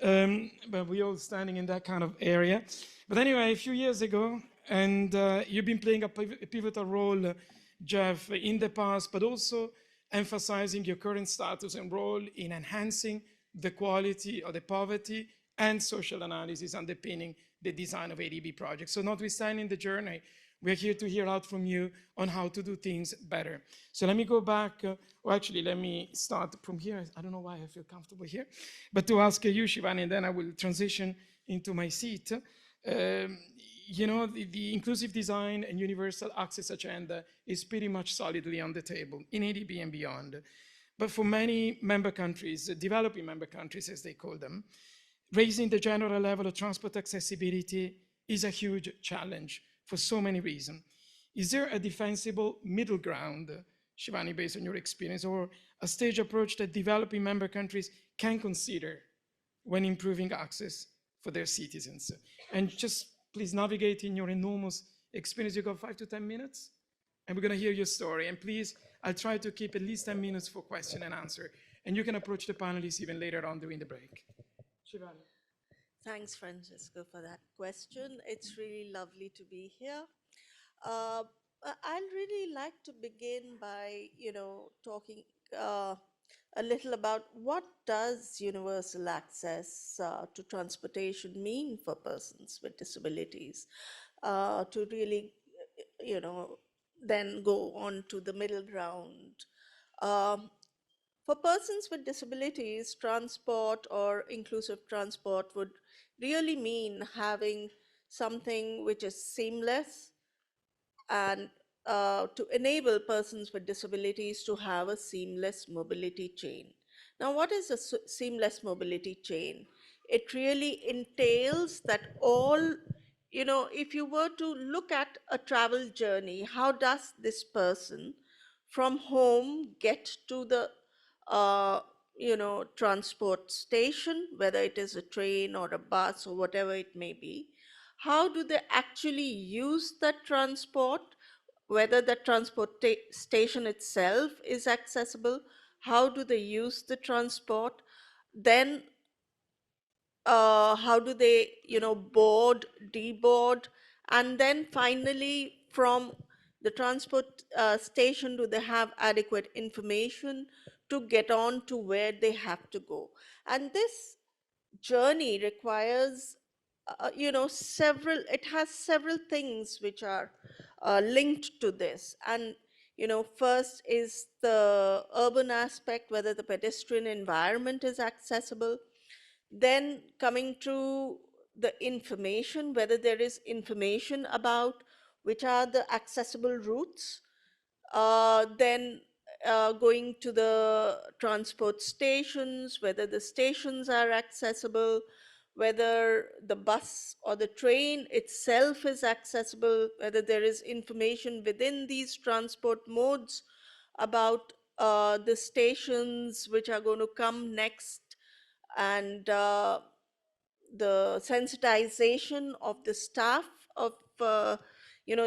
But we're all standing in that kind of area. But anyway, a few years ago, and you've been playing a pivotal role, Jeff, in the past, but also emphasizing your current status and role in enhancing the quality of the poverty and social analysis underpinning the design of ADB projects. So notwithstanding the journey, we're here to hear out from you on how to do things better. So let me go back, or actually let me start from here. I don't know why I feel comfortable here, but to ask you, Shivani, and then I will transition into my seat. You know, the inclusive design and universal access agenda is pretty much solidly on the table in ADB and beyond. But for many member countries, developing member countries as they call them, raising the general level of transport accessibility is a huge challenge for so many reasons. Is there a defensible middle ground, Shivani, based on your experience, or a stage approach that developing member countries can consider when improving access for their citizens? And just please navigate in your enormous experience. You got 5 to 10 minutes, and we're gonna hear your story. And please, I'll try to keep at least 10 minutes for question and answer. And you can approach the panelists even later on during the break. Shivani. Thanks, Francesco, for that question. It's really lovely to be here. Uh, I'd really like to begin by, talking a little about what does universal access to transportation mean for persons with disabilities, to really, then go on to the middle ground. Um, for persons with disabilities, transport or inclusive transport would really mean having something which is seamless and to enable persons with disabilities to have a seamless mobility chain. Now, what is a seamless mobility chain? It really entails that all, if you were to look at a travel journey, how does this person from home get to the transport station, whether it is a train or a bus or whatever it may be? How do they actually use that transport? Whether the transport station itself is accessible? How do they use the transport? Then how do they, board, deboard? And then finally, from the transport station, do they have adequate information to get on to where they have to go? And this journey requires, it has several things which are linked to this. And, first is the urban aspect, whether the pedestrian environment is accessible. Then coming to the information, whether there is information about which are the accessible routes. Then going to the transport stations, whether the stations are accessible, whether the bus or the train itself is accessible, whether there is information within these transport modes about the stations which are going to come next, and the sensitization of the staff of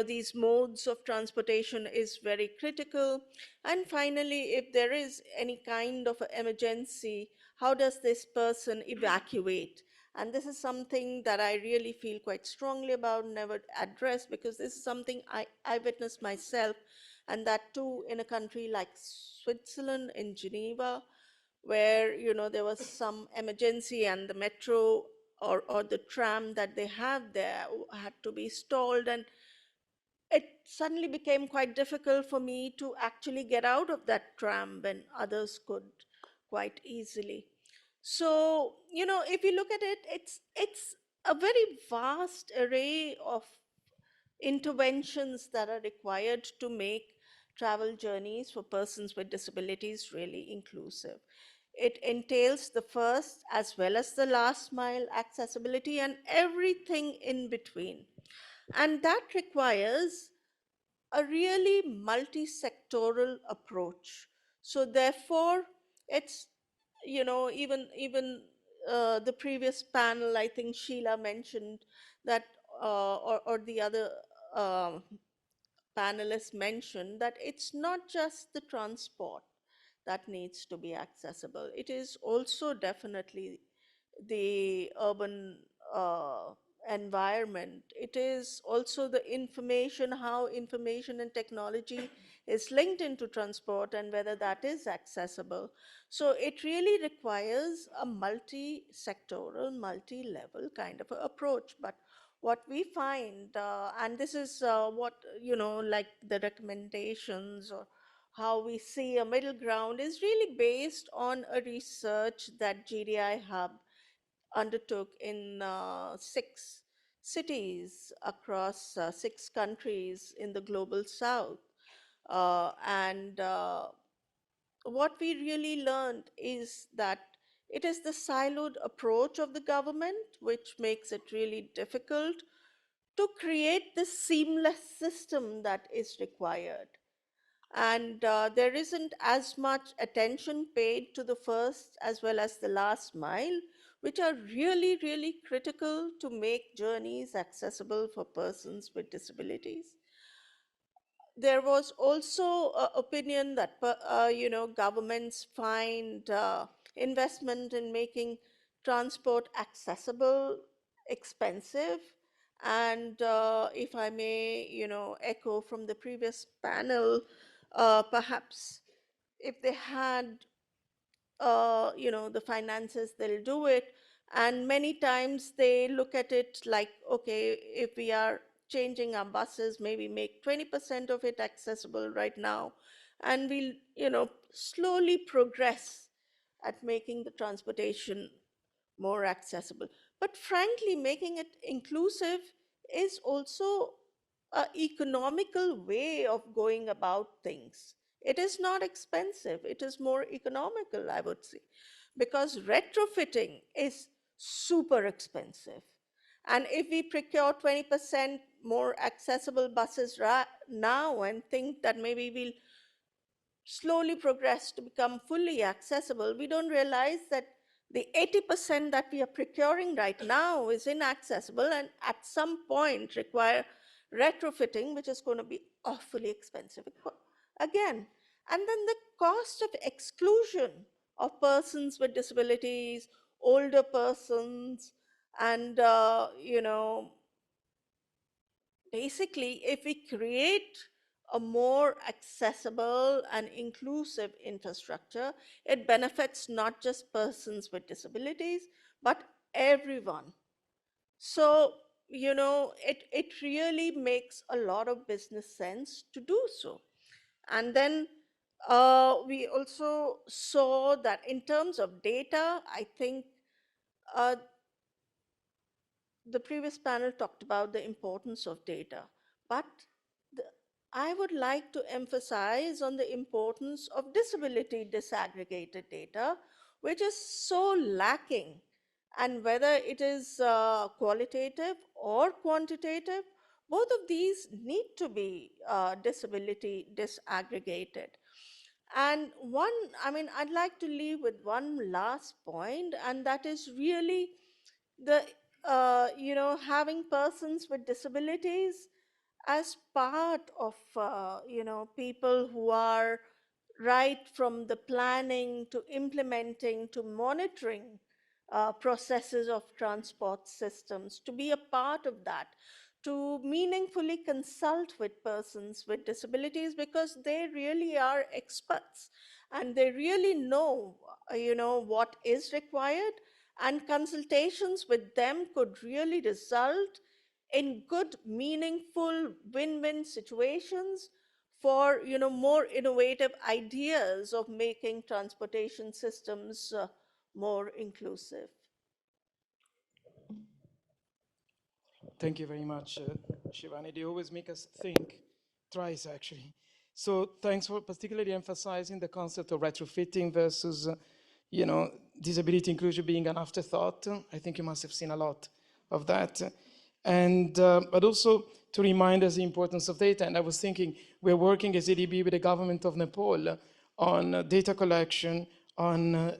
these modes of transportation is very critical. And finally, if there is any kind of emergency, how does this person evacuate? And this is something that I really feel quite strongly about, never addressed, because this is something I witnessed myself, and that too in a country like Switzerland, in Geneva, where there was some emergency and the metro or the tram that they have there had to be stalled, and it suddenly became quite difficult for me to actually get out of that tram when others could quite easily. So, if you look at it, it's a very vast array of interventions that are required to make travel journeys for persons with disabilities really inclusive. It entails the first as well as the last mile accessibility and everything in between. And that requires a really multi-sectoral approach. So therefore, it's, even the previous panel, I think Sheilah mentioned that, or the other um panelists mentioned, that it's not just the transport that needs to be accessible. It is also definitely the urban environment. It is also the information, how information and technology is linked into transport and whether that is accessible. So it really requires a multi-sectoral, multi-level kind of approach. But what we find, and this is what, like the recommendations or how we see a middle ground, is really based on a research that GDI Hub undertook in 6 cities across 6 countries in the global south. And what we really learned is that it is the siloed approach of the government which makes it really difficult to create this seamless system that is required. And there isn't as much attention paid to the first as well as the last mile, which are really, really critical to make journeys accessible for persons with disabilities. There was also opinion that governments find investment in making transport accessible expensive. And if I may, echo from the previous panel, perhaps if they had the finances, they'll do it. And many times they look at it like, okay, if we are changing our buses, maybe make 20% of it accessible right now, and we'll, slowly progress at making the transportation more accessible. But frankly, making it inclusive is also an economical way of going about things. It is not expensive, it is more economical, I would say, because retrofitting is super expensive. And if we procure 20% more accessible buses now and think that maybe we'll slowly progress to become fully accessible, we don't realize that the 80% that we are procuring right now is inaccessible and at some point require retrofitting, which is going to be awfully expensive again. And then the cost of exclusion of persons with disabilities, older persons, and, basically, if we create a more accessible and inclusive infrastructure, it benefits not just persons with disabilities, but everyone. So, it really makes a lot of business sense to do so. And then we also saw that in terms of data, I think uh, the previous panel talked about the importance of data, but the, I would like to emphasize on the importance of disability disaggregated data, which is so lacking. And whether it is qualitative or quantitative, both of these need to be disability disaggregated. And I'd like to leave with one last point, and that is really the having persons with disabilities as part of people who are right from the planning to implementing to monitoring processes of transport systems, to be a part of that, to meaningfully consult with persons with disabilities, because they really are experts and they really know what is required, and consultations with them could really result in good, meaningful win-win situations for more innovative ideas of making transportation systems more inclusive. Thank you very much, Shivani. They always make us think twice, actually. So thanks for particularly emphasizing the concept of retrofitting versus, disability inclusion being an afterthought. I think you must have seen a lot of that. And, but also to remind us the importance of data. And I was thinking, we're working as ADB with the government of Nepal on data collection, on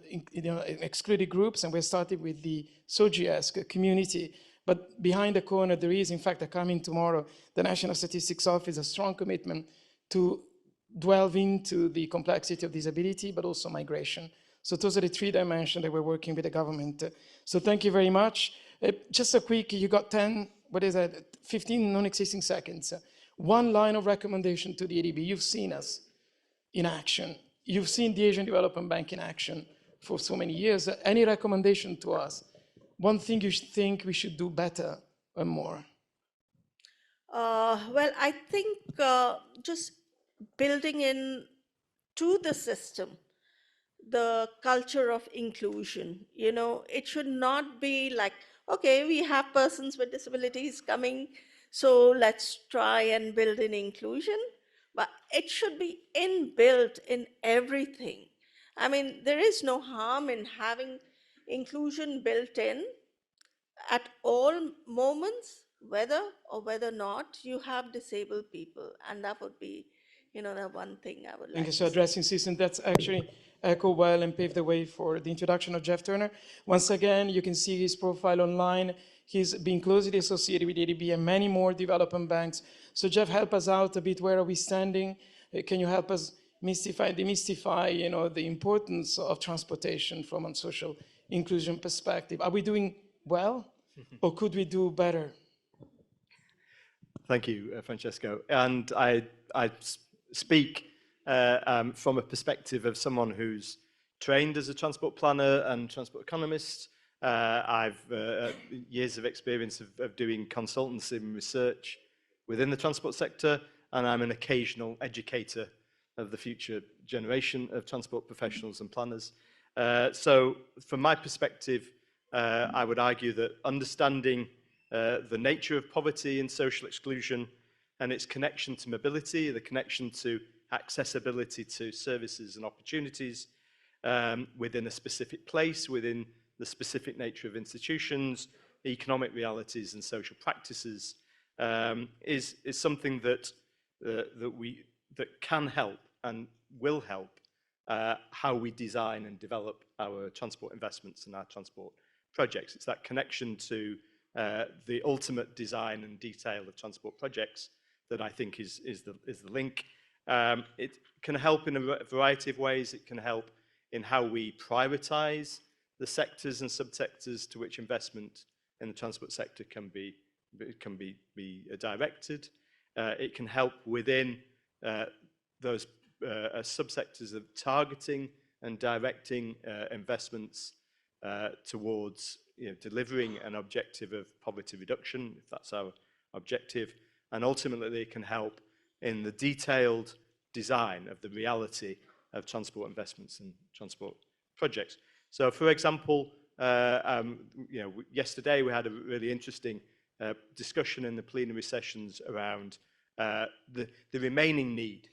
excluded groups, and we're starting with the SOGIESC community. But behind the corner, there is, in fact, coming tomorrow, the National Statistics Office, a strong commitment to delve into the complexity of disability, but also migration. So those are the 3 dimensions that we're working with the government. So thank you very much. Just a quick, you got 15 non-existing seconds. 1 line of recommendation to the ADB. You've seen us in action. You've seen the Asian Development Bank in action for so many years. Any recommendation to us? One thing you think we should do better and more? Well, I think just building in to the system the culture of inclusion. It should not be like, okay, we have persons with disabilities coming, so let's try and build in inclusion. But it should be inbuilt in everything. I mean, there is no harm in having inclusion built in at all moments, whether or whether not you have disabled people. And that would be, the one thing I would like Thank you. to So say. addressing system, that's actually echo well and paved the way for the introduction of Jeff Turner. Once again, you can see his profile online. He's been closely associated with ADB and many more development banks. So Jeff, help us out a bit. Where are we standing? Can you help us demystify, the importance of transportation from a social inclusion perspective? Are we doing well, or could we do better? Thank you, Francesco. And I speak from a perspective of someone who's trained as a transport planner and transport economist. I've years of experience of doing consultancy and research within the transport sector, and I'm an occasional educator of the future generation of transport professionals and planners. So from my perspective, I would argue that understanding the nature of poverty and social exclusion and its connection to mobility, the connection to accessibility to services and opportunities within a specific place, within the specific nature of institutions, economic realities and social practices is something that can help and will help how we design and develop our transport investments and our transport projects. It's that connection to the ultimate design and detail of transport projects that I think is the link. It can help in a variety of ways. It can help in how we prioritize the sectors and subsectors to which investment in the transport sector can be directed. It can help within those subsectors of targeting and directing investments towards delivering an objective of poverty reduction, if that's our objective, and ultimately it can help in the detailed design of the reality of transport investments and transport projects. So, for example, yesterday we had a really interesting discussion in the plenary sessions around the remaining need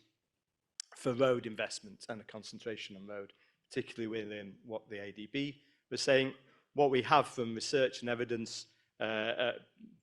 for road investment and a concentration on road, particularly within what the ADB was saying. What we have from research and evidence,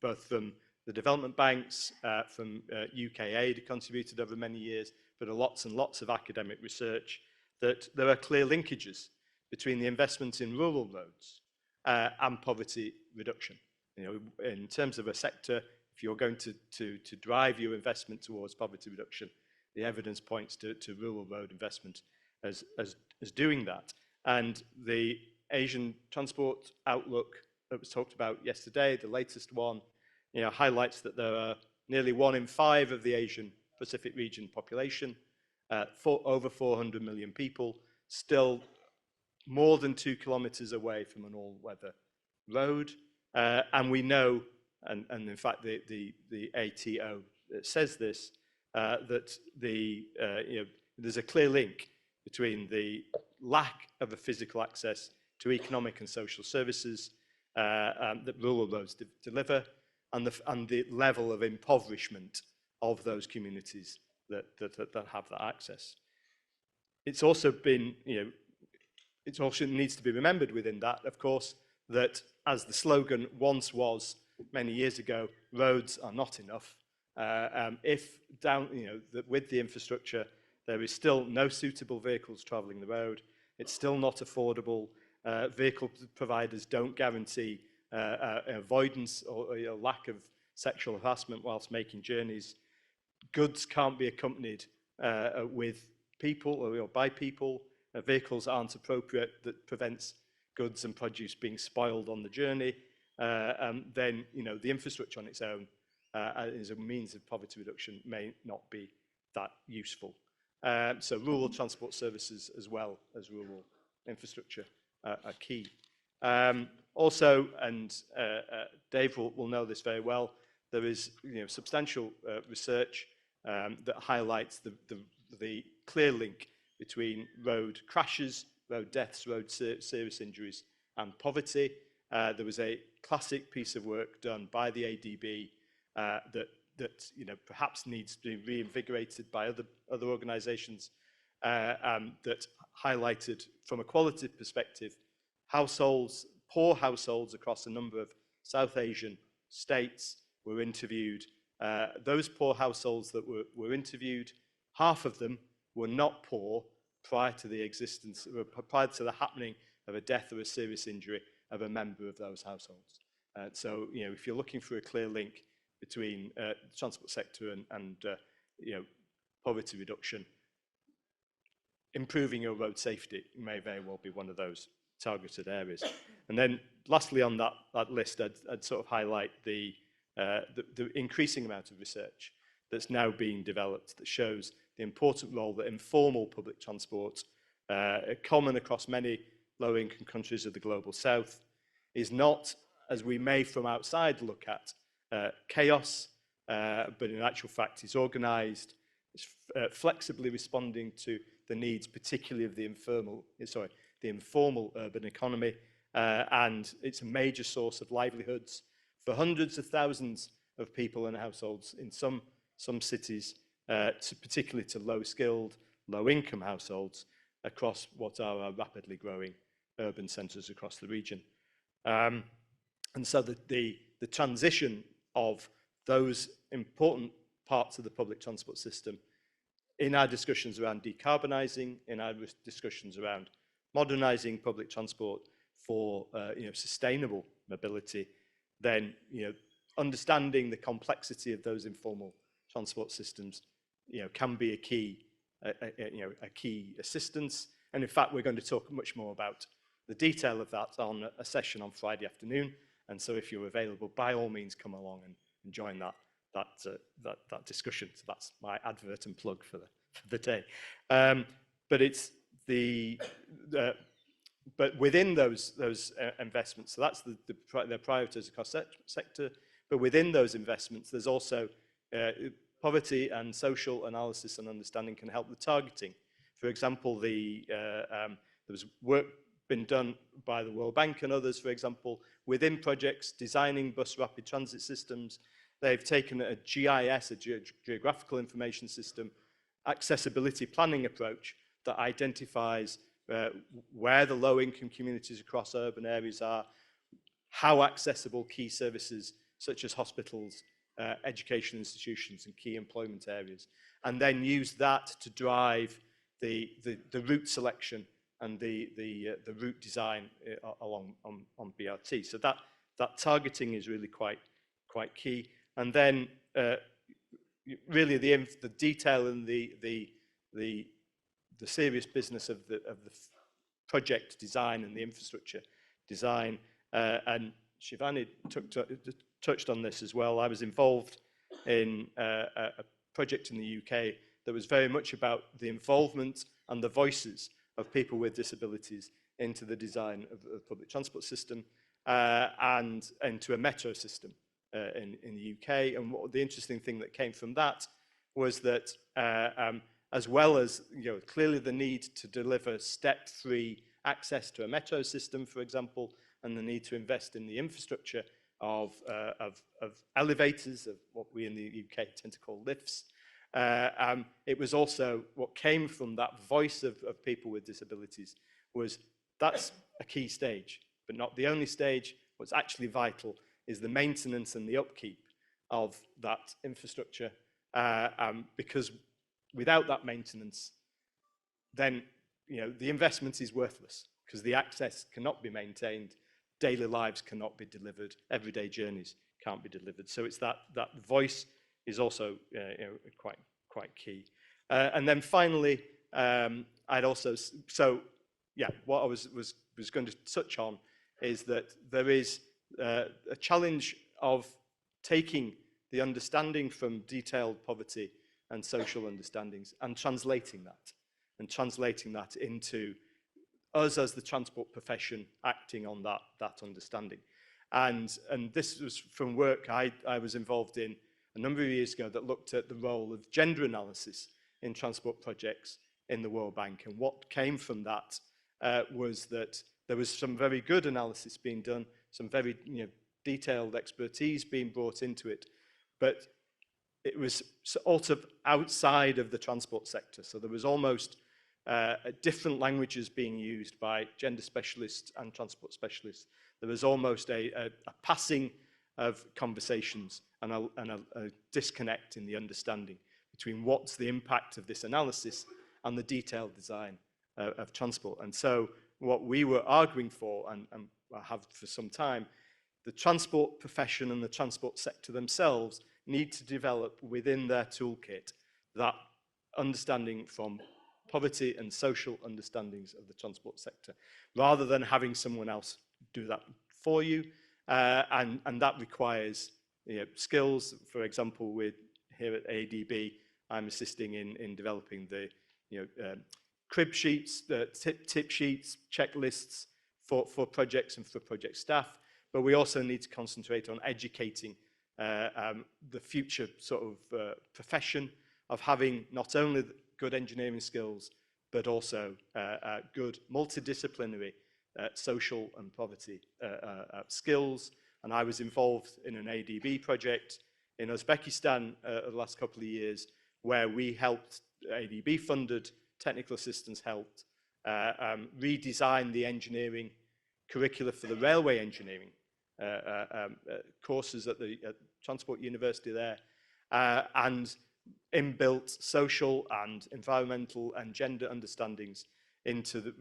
both from the development banks, from UK aid contributed over many years, but lots and lots of academic research, that there are clear linkages between the investment in rural roads and poverty reduction. In terms of a sector, if you're going to drive your investment towards poverty reduction, the evidence points to rural road investment as doing that. And the Asian Transport Outlook that was talked about yesterday, the latest one, highlights that there are nearly 1 in 5 of the Asian Pacific region population, over 400 million people, still more than 2 kilometers away from an all-weather road. And we know, and in fact the ATO says this, that there's a clear link between the lack of a physical access to economic and social services that rural roads deliver, and the level of impoverishment of those communities that have that access. It's also been, it also needs to be remembered within that, of course, that as the slogan once was many years ago, roads are not enough. If with the infrastructure, there is still no suitable vehicles travelling the road, it's still not affordable, vehicle providers don't guarantee avoidance or lack of sexual harassment whilst making journeys, goods can't be accompanied with people or by people, vehicles aren't appropriate that prevents goods and produce being spoiled on the journey, then the infrastructure on its own as a means of poverty reduction may not be that useful. So rural transport services as well as rural infrastructure are key. Also, and Dave will know this very well, there is substantial research that highlights the clear link between road crashes, road deaths, road serious injuries and poverty. There was a classic piece of work done by the ADB that perhaps needs to be reinvigorated by other organisations that highlighted from a qualitative perspective poor households across a number of South Asian states were interviewed. Those poor households that were interviewed, half of them were not poor prior to the happening of a death or a serious injury of a member of those households. So, if you're looking for a clear link between the transport sector and poverty reduction, improving your road safety may very well be one of those targeted areas. And then lastly on that list, I'd sort of highlight the increasing amount of research that's now being developed that shows the important role that informal public transport, common across many low-income countries of the global south, is not, as we may from outside look at, chaos, but in actual fact is organised, it's flexibly responding to the needs, particularly of the informal urban economy, and it's a major source of livelihoods for hundreds of thousands of people and households in some cities, particularly to low-skilled, low-income households across what are our rapidly growing urban centres across the region. And so the transition of those important parts of the public transport system in our discussions around decarbonising, in our discussions around modernising public transport for sustainable mobility, then understanding the complexity of those informal transport systems can be a key assistance. And in fact, we're going to talk much more about the detail of that on a session on Friday afternoon. And so if you're available, by all means, come along and join that discussion. So that's my advert and plug for the day. But it's but within those investments, so that's the priorities across sector. But within those investments, there's also poverty and social analysis and understanding can help the targeting. For example, there was work been done by the World Bank and others, for example, within projects designing bus rapid transit systems. They've taken a GIS, a Geographical Information System, accessibility planning approach that identifies where the low-income communities across urban areas are, how accessible key services such as hospitals, education institutions and key employment areas, and then use that to drive the route selection and the route design along on BRT. So that targeting is really quite key. And then really the detail and the serious business of the project design and the infrastructure design. And Shivani touched on this as well. I was involved in a project in the UK that was very much about the involvement and the voices of people with disabilities into the design of the public transport system and into a metro system in the UK. And the interesting thing that came from that was that as well as clearly the need to deliver step-free access to a metro system, for example, and the need to invest in the infrastructure of elevators, of what we in the UK tend to call lifts. It was also what came from that voice of people with disabilities was that's a key stage, but not the only stage. What's actually vital is the maintenance and the upkeep of that infrastructure, because without that maintenance, then the investment is worthless because the access cannot be maintained, daily lives cannot be delivered, everyday journeys can't be delivered. So it's that voice is also quite key. And then finally, I'd also what I was going to touch on is that there is a challenge of taking the understanding from detailed poverty and social understandings and translating that into us as the transport profession acting on that understanding. And this was from work I was involved in a number of years ago that looked at the role of gender analysis in transport projects in the World Bank. And what came from that was that there was some very good analysis being done, some very detailed expertise being brought into it, but it was sort of outside of the transport sector. So there was almost different languages being used by gender specialists and transport specialists. There was almost a passing of conversations and a disconnect in the understanding between what's the impact of this analysis and the detailed design of transport. And so what we were arguing for, and I have for some time, the transport profession and the transport sector themselves need to develop within their toolkit that understanding from poverty and social understandings of the transport sector, rather than having someone else do that for you. And that requires skills. For example, here at ADB, I'm assisting in developing the crib sheets, the tip sheets, checklists for projects and for project staff. But we also need to concentrate on educating the future sort of profession of having not only good engineering skills, but also good multidisciplinary social and poverty skills. And I was involved in an ADB project in Uzbekistan the last couple of years, where we helped, ADB-funded technical assistance helped redesign the engineering curricula for the railway engineering courses at the Transport University there, and inbuilt social and environmental and gender understandings into the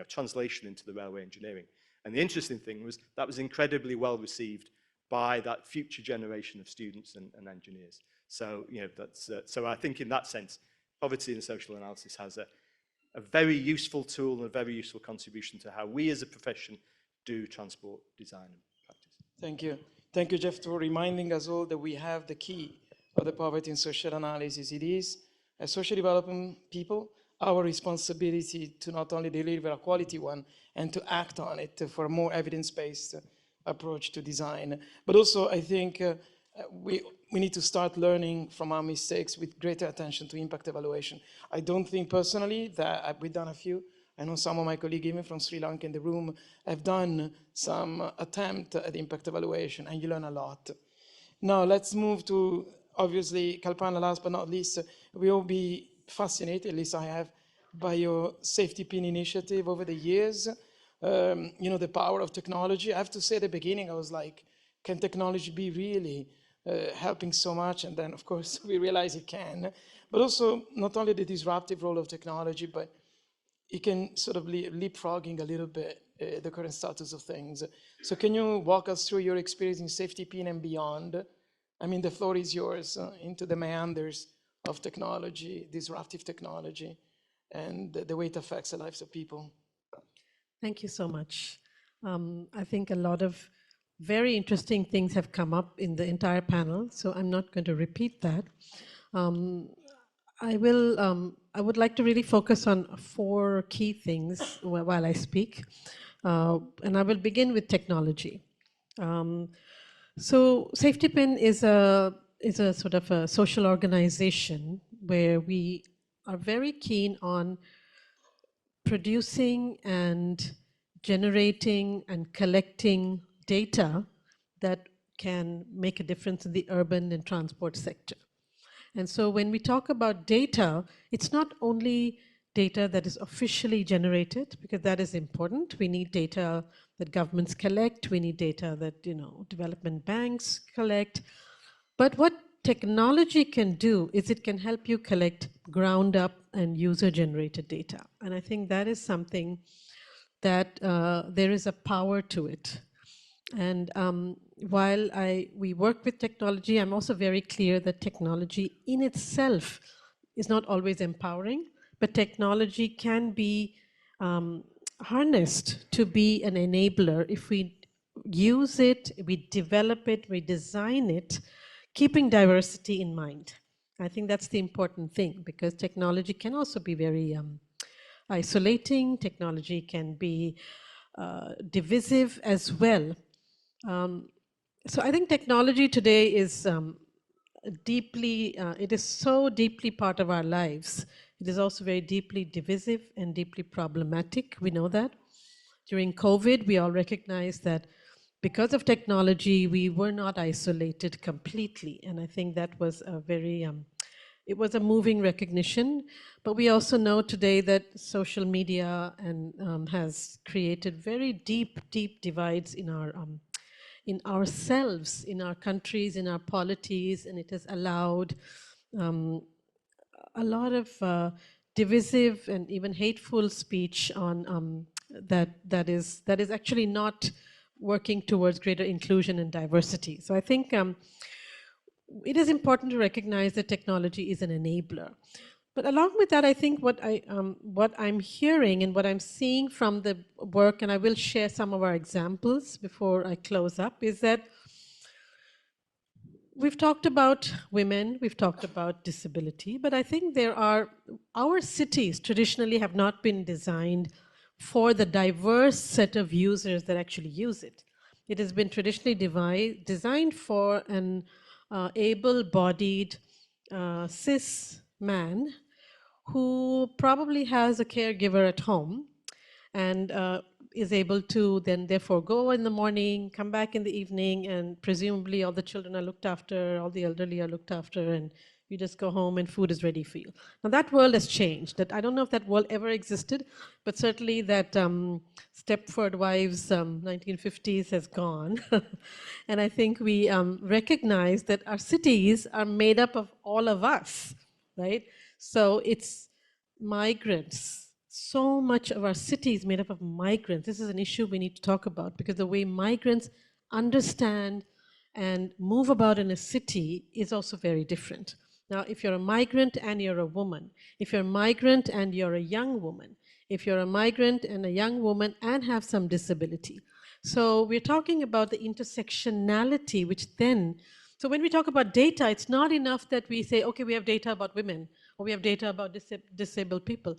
translation into the railway engineering. And the interesting thing was that was incredibly well received by that future generation of students and engineers. So that's so I think in that sense, poverty and social analysis has a very useful tool and a very useful contribution to how we as a profession do transport design and practice. Thank you. Thank you, Jeff, for reminding us all that we have the key of the poverty and social analysis. It is, as social development people, our responsibility to not only deliver a quality one and to act on it for a more evidence-based approach to design. But also, I think we need to start learning from our mistakes with greater attention to impact evaluation. I don't think personally that we've done a few. I know some of my colleagues, even from Sri Lanka in the room, have done some attempt at impact evaluation, and you learn a lot. Now, let's move to, obviously, Kalpana, last but not least, we will be fascinated, at least I have, by your Safetipin initiative over the years. The power of technology. I have to say at the beginning, I was like, can technology be really helping so much? And then, of course, we realize it can. But also, not only the disruptive role of technology, but it can sort of leapfrogging a little bit the current status of things. So can you walk us through your experience in Safetipin and beyond? I mean, the floor is yours, into the meanders of technology, disruptive technology, and the way it affects the lives of people. Thank you so much. I think a lot of very interesting things have come up in the entire panel, so I'm not going to repeat that. I would like to really focus on 4 key things while I speak, and I will begin with technology. So Safetipin is a sort of a social organization where we are very keen on producing and generating and collecting data that can make a difference in the urban and transport sector. And so when we talk about data, it's not only data that is officially generated, because that is important. We need data that governments collect. We need data that, development banks collect. But what technology can do is it can help you collect ground up and user generated data. And I think that is something that there is a power to it. And while we work with technology, I'm also very clear that technology in itself is not always empowering, but technology can be harnessed to be an enabler if we use it, we develop it, we design it, keeping diversity in mind. I think that's the important thing, because technology can also be very isolating. Technology can be divisive as well. So I think technology today is it is so deeply part of our lives. It is also very deeply divisive and deeply problematic. We know that. During COVID, we all recognized that because of technology, we were not isolated completely. And I think that was a very, it was a moving recognition. But we also know today that social media has created very deep, deep divides in ourselves, in our countries, in our polities, and it has allowed a lot of divisive and even hateful speech on that is actually not working towards greater inclusion and diversity. So I think it is important to recognize that technology is an enabler. But along with that, I think what I'm hearing and what I'm seeing from the work, and I will share some of our examples before I close up, is that we've talked about women, we've talked about disability, but I think our cities traditionally have not been designed for the diverse set of users that actually use it. It has been traditionally designed for an able-bodied cis man who probably has a caregiver at home and is able to then therefore go in the morning, come back in the evening, and presumably all the children are looked after, all the elderly are looked after, and you just go home and food is ready for you. Now that world has changed. I don't know if that world ever existed, but certainly that Stepford Wives 1950s has gone. And I think we recognize that our cities are made up of all of us, right? So it's migrants. So much of our city is made up of migrants. This is an issue we need to talk about, because the way migrants understand and move about in a city is also very different. Now, if you're a migrant and you're a woman, if you're a migrant and you're a young woman, if you're a migrant and a young woman and have some disability. So we're talking about the intersectionality, which then, so when we talk about data, it's not enough that we say, okay, we have data about women, or we have data about disabled people.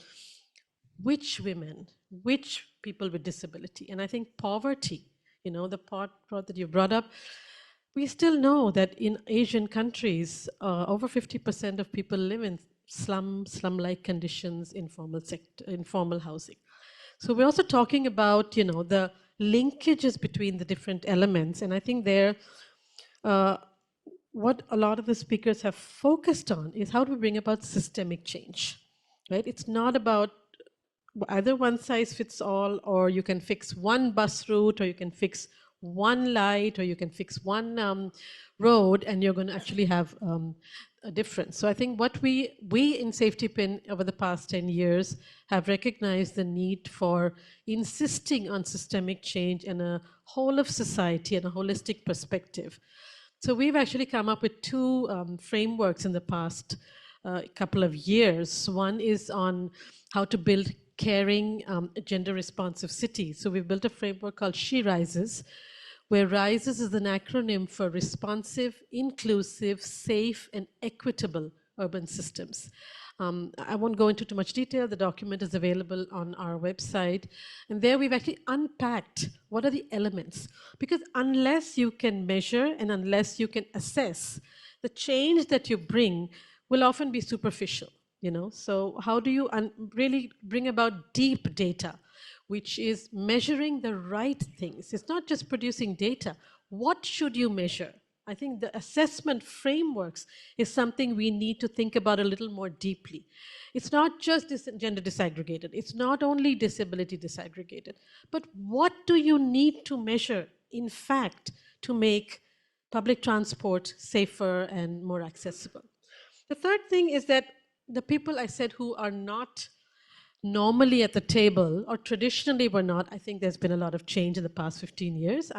Which women, which people with disability? And I think poverty, the part that you brought up, we still know that in Asian countries, over 50% of people live in slum-like conditions, informal housing. So we're also talking about, the linkages between the different elements. And I think what a lot of the speakers have focused on is how do we bring about systemic change, right? It's not about either one size fits all, or you can fix one bus route, or you can fix one light, or you can fix one road, and you're going to actually have a difference. So I think what we in Safetipin over the past 10 years have recognized the need for insisting on systemic change in a whole of society and a holistic perspective. So we've actually come up with two frameworks in the past couple of years. One is on how to build caring, gender-responsive cities. So we've built a framework called She Rises, where RISES is an acronym for responsive, inclusive, safe, and equitable urban systems. I won't go into too much detail. The document is available on our website. And there we've actually unpacked what are the elements. Because unless you can measure and unless you can assess, the change that you bring will often be superficial. So how do you really bring about deep data, which is measuring the right things? It's not just producing data. What should you measure? I think the assessment frameworks is something we need to think about a little more deeply. It's not just gender disaggregated. It's not only disability disaggregated. But what do you need to measure, in fact, to make public transport safer and more accessible? The third thing is that the people I said who are not normally at the table, or traditionally were not, I think there's been a lot of change in the past 15 years,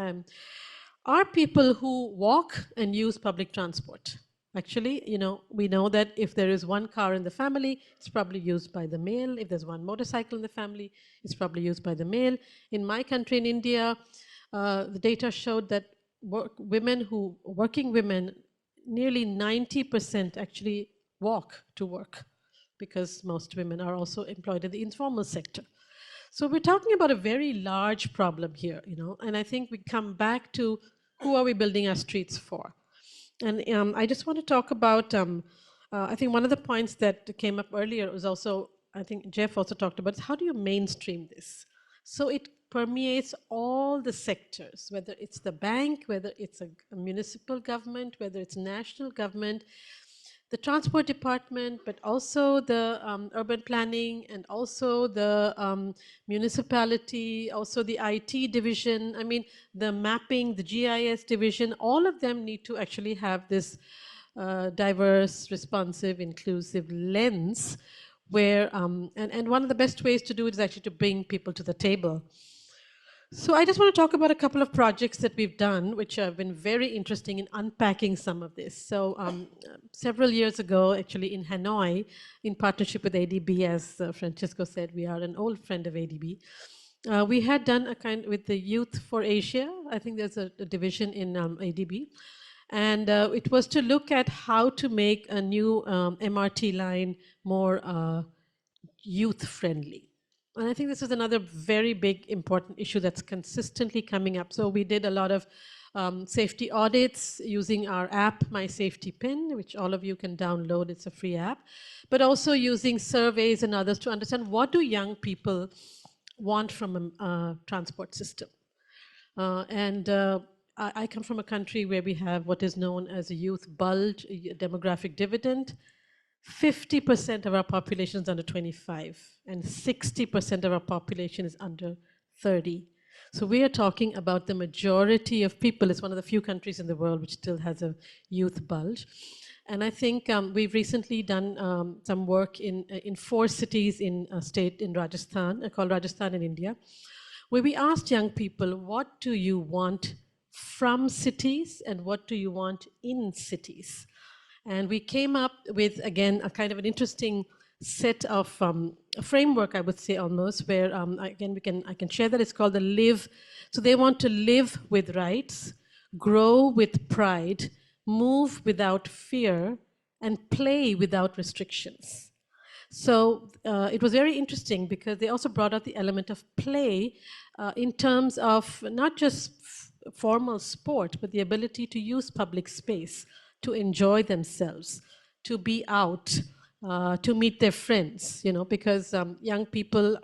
are people who walk and use public transport. Actually, we know that if there is one car in the family, it's probably used by the male. If there's one motorcycle in the family, it's probably used by the male. In my country, in India, the data showed that working women, nearly 90% actually walk to work, because most women are also employed in the informal sector. So we're talking about a very large problem here, and I think we come back to who are we building our streets for? And I just want to talk about, I think one of the points that came up earlier was also, I think Jeff also talked about, is how do you mainstream this? So it permeates all the sectors, whether it's the bank, whether it's a municipal government, whether it's national government, the transport department, but also the urban planning, and also the municipality, also the IT division, I mean, the mapping, the GIS division, all of them need to actually have this diverse, responsive, inclusive lens where, and one of the best ways to do it is actually to bring people to the table. So I just want to talk about a couple of projects that we've done, which have been very interesting in unpacking some of this. So several years ago, actually in Hanoi, in partnership with ADB, as Francesco said, we are an old friend of ADB. We had done a kind with the Youth for Asia. I think there's a division in ADB. And it was to look at how to make a new MRT line more youth-friendly. And I think this is another very big, important issue that's consistently coming up. So we did a lot of safety audits using our app, My Safetipin, which all of you can download. It's a free app. But also using surveys and others to understand what do young people want from a transport system. I come from a country where we have what is known as a youth bulge, a demographic dividend. 50% of our population is under 25, and 60% of our population is under 30. So we are talking about the majority of people. It's one of the few countries in the world which still has a youth bulge. And I think we've recently done some work in 4 cities in a state in Rajasthan, called Rajasthan in India, where we asked young people, what do you want from cities and what do you want in cities? And we came up with, again, a kind of an interesting set of a framework, I would say almost, where, again, I can share that. It's called the live. So they want to live with rights, grow with pride, move without fear, and play without restrictions. So it was very interesting because they also brought out the element of play in terms of not just formal sport, but the ability to use public space, to enjoy themselves, to be out, to meet their friends, because young people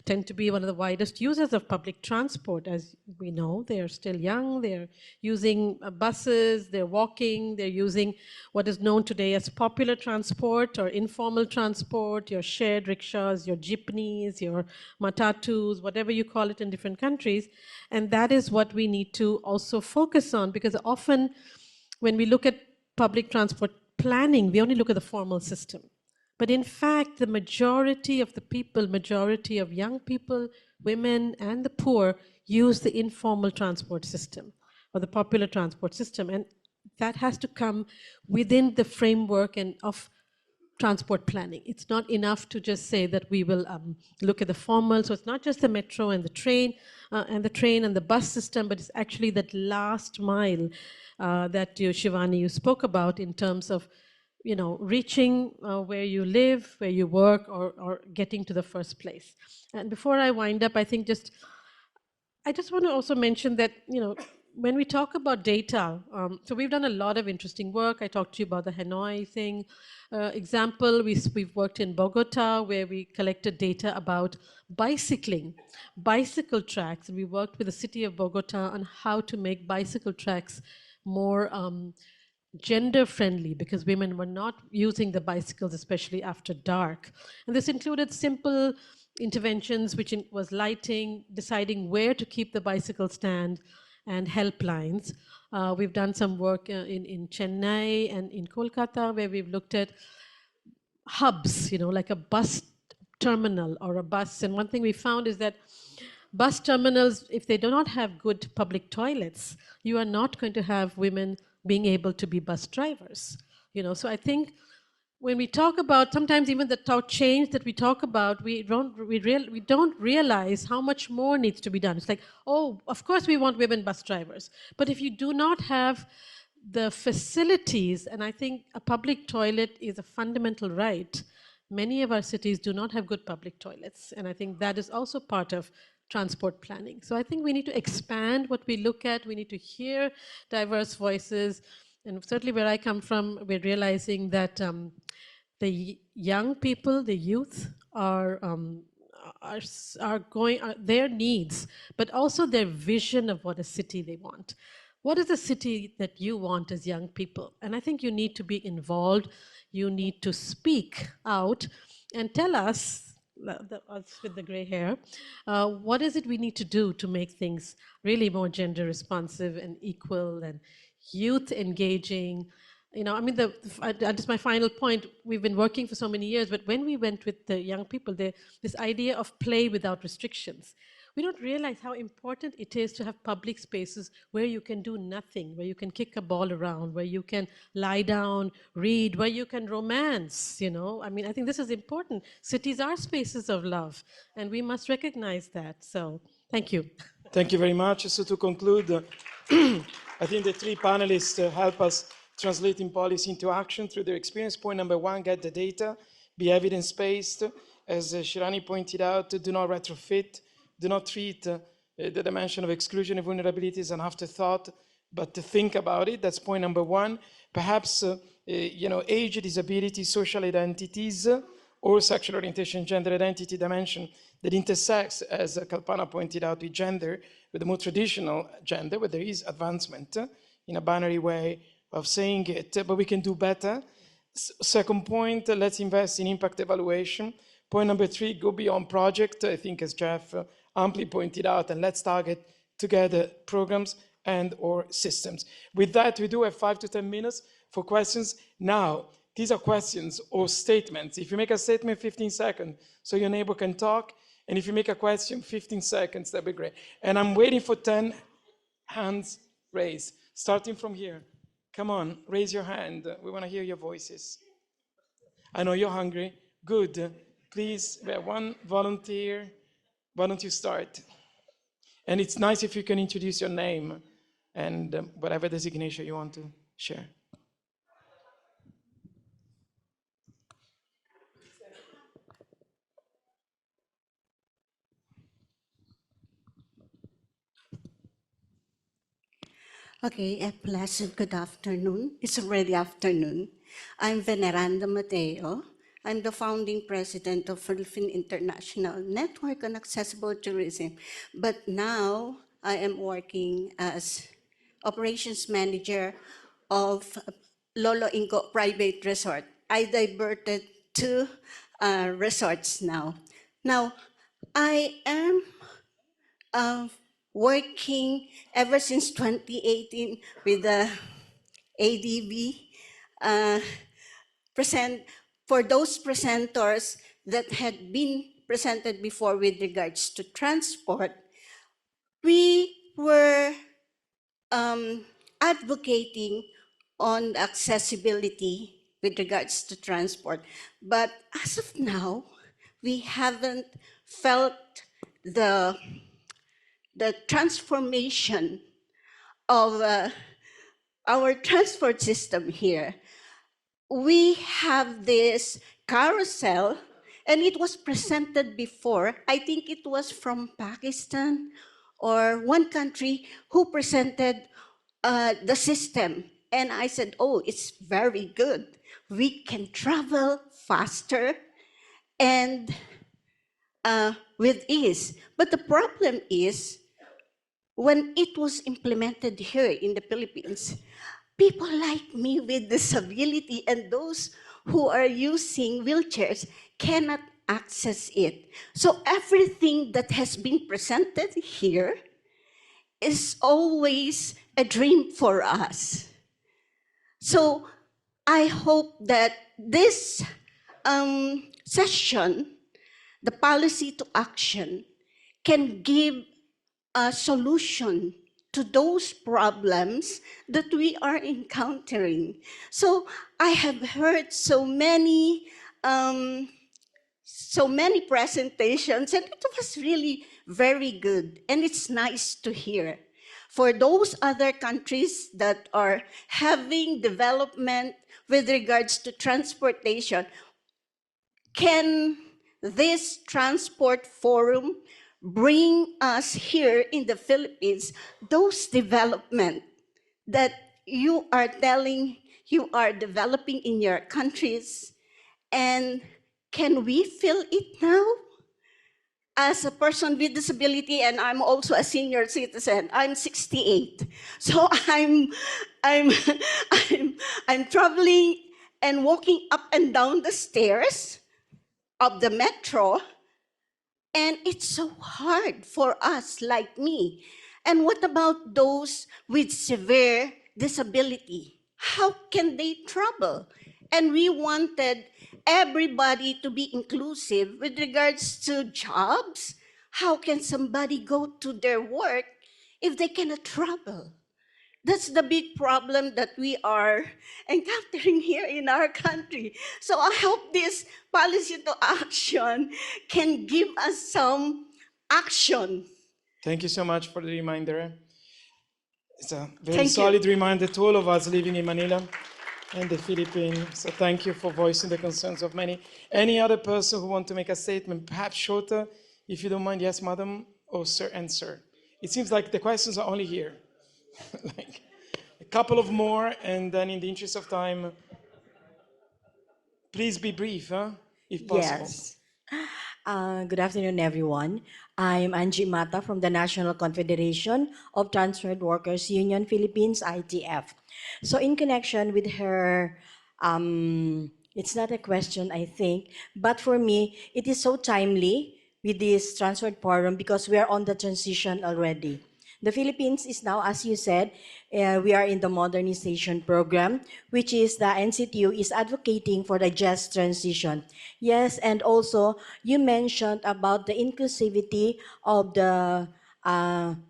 tend to be one of the widest users of public transport. As we know, they're still young, they're using buses, they're walking, they're using what is known today as popular transport or informal transport, your shared rickshaws, your jeepneys, your matatus, whatever you call it in different countries. And that is what we need to also focus on, because often when we look at public transport planning, we only look at the formal system. But in fact, the majority of the people, majority of young people, women, and the poor use the informal transport system or the popular transport system. And that has to come within the framework of transport planning. It's not enough to just say that we will look at the formal. So it's not just the metro and the train and the bus system, but it's actually that last mile that Shivani, you spoke about in terms of, reaching where you live, where you work, or getting to the first place. And before I wind up, I think I just want to also mention that, when we talk about data, so we've done a lot of interesting work. I talked to you about the Hanoi thing. Example, we've worked in Bogota where we collected data about bicycling, bicycle tracks. We worked with the city of Bogota on how to make bicycle tracks more gender friendly because women were not using the bicycles, especially after dark. And this included simple interventions, which was lighting, deciding where to keep the bicycle stand, and helplines. We've done some work in Chennai and in Kolkata where we've looked at hubs, like a bus terminal or a bus. And one thing we found is that bus terminals, if they do not have good public toilets, you are not going to have women being able to be bus drivers. So I think when we talk about, sometimes even the change that we talk about, we don't realize how much more needs to be done. It's like, oh, of course we want women bus drivers, but if you do not have the facilities, and I think a public toilet is a fundamental right. Many of our cities do not have good public toilets, and I think that is also part of transport planning. So I think we need to expand what we look at. We need to hear diverse voices. And certainly where I come from, we're realizing that the young people, the youth, are going, their needs, but also their vision of what a city they want. What is the city that you want as young people? And I think you need to be involved. You need to speak out and tell us, us with the gray hair, what is it we need to do to make things really more gender responsive and equal and youth engaging. That is my final point. We've been working for so many years, but when we went with the young people, this idea of play without restrictions, we don't realize how important it is to have public spaces where you can do nothing, where you can kick a ball around, where you can lie down, read, where you can romance, I think this is important. Cities are spaces of love, and we must recognize that. So, thank you. Thank you very much. So to conclude, I think the three panelists help us translating policy into action through their experience. Point number one, get the data, be evidence-based. As Shivani pointed out, do not retrofit, do not treat the dimension of exclusion and vulnerability as an afterthought, but to think about it. That's point number one. Perhaps, age, disability, social identities, or sexual orientation, gender identity dimension that intersects, as Kalpana pointed out, with gender, with the more traditional gender, where there is advancement in a binary way of saying it, but we can do better. Second point, let's invest in impact evaluation. Point number three, go beyond project, I think as Jeff amply pointed out, and let's target together programs and or systems. With that, we do have 5 to 10 minutes for questions. Now, these are questions or statements. If you make a statement, 15 seconds, so your neighbor can talk. And if you make a question, 15 seconds, that'd be great. And I'm waiting for 10 hands raised, starting from here. Come on, raise your hand. We want to hear your voices. I know you're hungry. Good. Please, we have one volunteer. Why don't you start? And it's nice if you can introduce your name and whatever designation you want to share. Okay, a pleasant good afternoon. It's already afternoon. I'm Veneranda Mateo. I'm the founding president of Philippine International Network on Accessible Tourism. But now I am working as operations manager of Lolo Ingo Private Resort. I diverted to resorts now. Now, I am working ever since 2018 with the ADB, for those presenters that had been presented before with regards to transport, we were advocating on accessibility with regards to transport. But as of now, we haven't felt the transformation of our transport system here. We have this carousel, and it was presented before. I think it was from Pakistan or one country who presented the system. And I said, oh, it's very good. We can travel faster and with ease. But the problem is, when it was implemented here in the Philippines, people like me with disability and those who are using wheelchairs cannot access it. So everything that has been presented here is always a dream for us. So I hope that this session, the policy to action, can give a solution to those problems that we are encountering. So I have heard so many presentations, and it was really very good, and it's nice to hear. For those other countries that are having development with regards to transportation, can this transport forum bring us here in the Philippines those development that you are telling you are developing in your countries? And can we feel it now? As a person with disability, and I'm also a senior citizen, I'm 68. So I'm I'm traveling and walking up and down the stairs of the metro, and it's so hard for us like me. And what about those with severe disability? How can they travel? And we wanted everybody to be inclusive with regards to jobs. How can somebody go to their work if they cannot travel? That's the big problem that we are encountering here in our country. So I hope this policy to action can give us some action. Thank you so much for the reminder. It's a very Thank you. solid reminder to all of us living in Manila and the Philippines. So thank you for voicing the concerns of many. Any other person who want to make a statement, perhaps shorter, if you don't mind? Yes, madam, or sir and sir. It seems like the questions are only here. Like a couple of more, and then in the interest of time, please be brief, if possible. Yes. Good afternoon, everyone. I'm Angie Mata from the National Confederation of Transport Workers Union Philippines, ITF. So in connection with her, it's not a question, I think, but for me, it is so timely with this transport forum because we are on the transition already. The Philippines is now, as you said, we are in the modernization program, which is the NCTU is advocating for the just transition. Yes, and also you mentioned about the inclusivity of the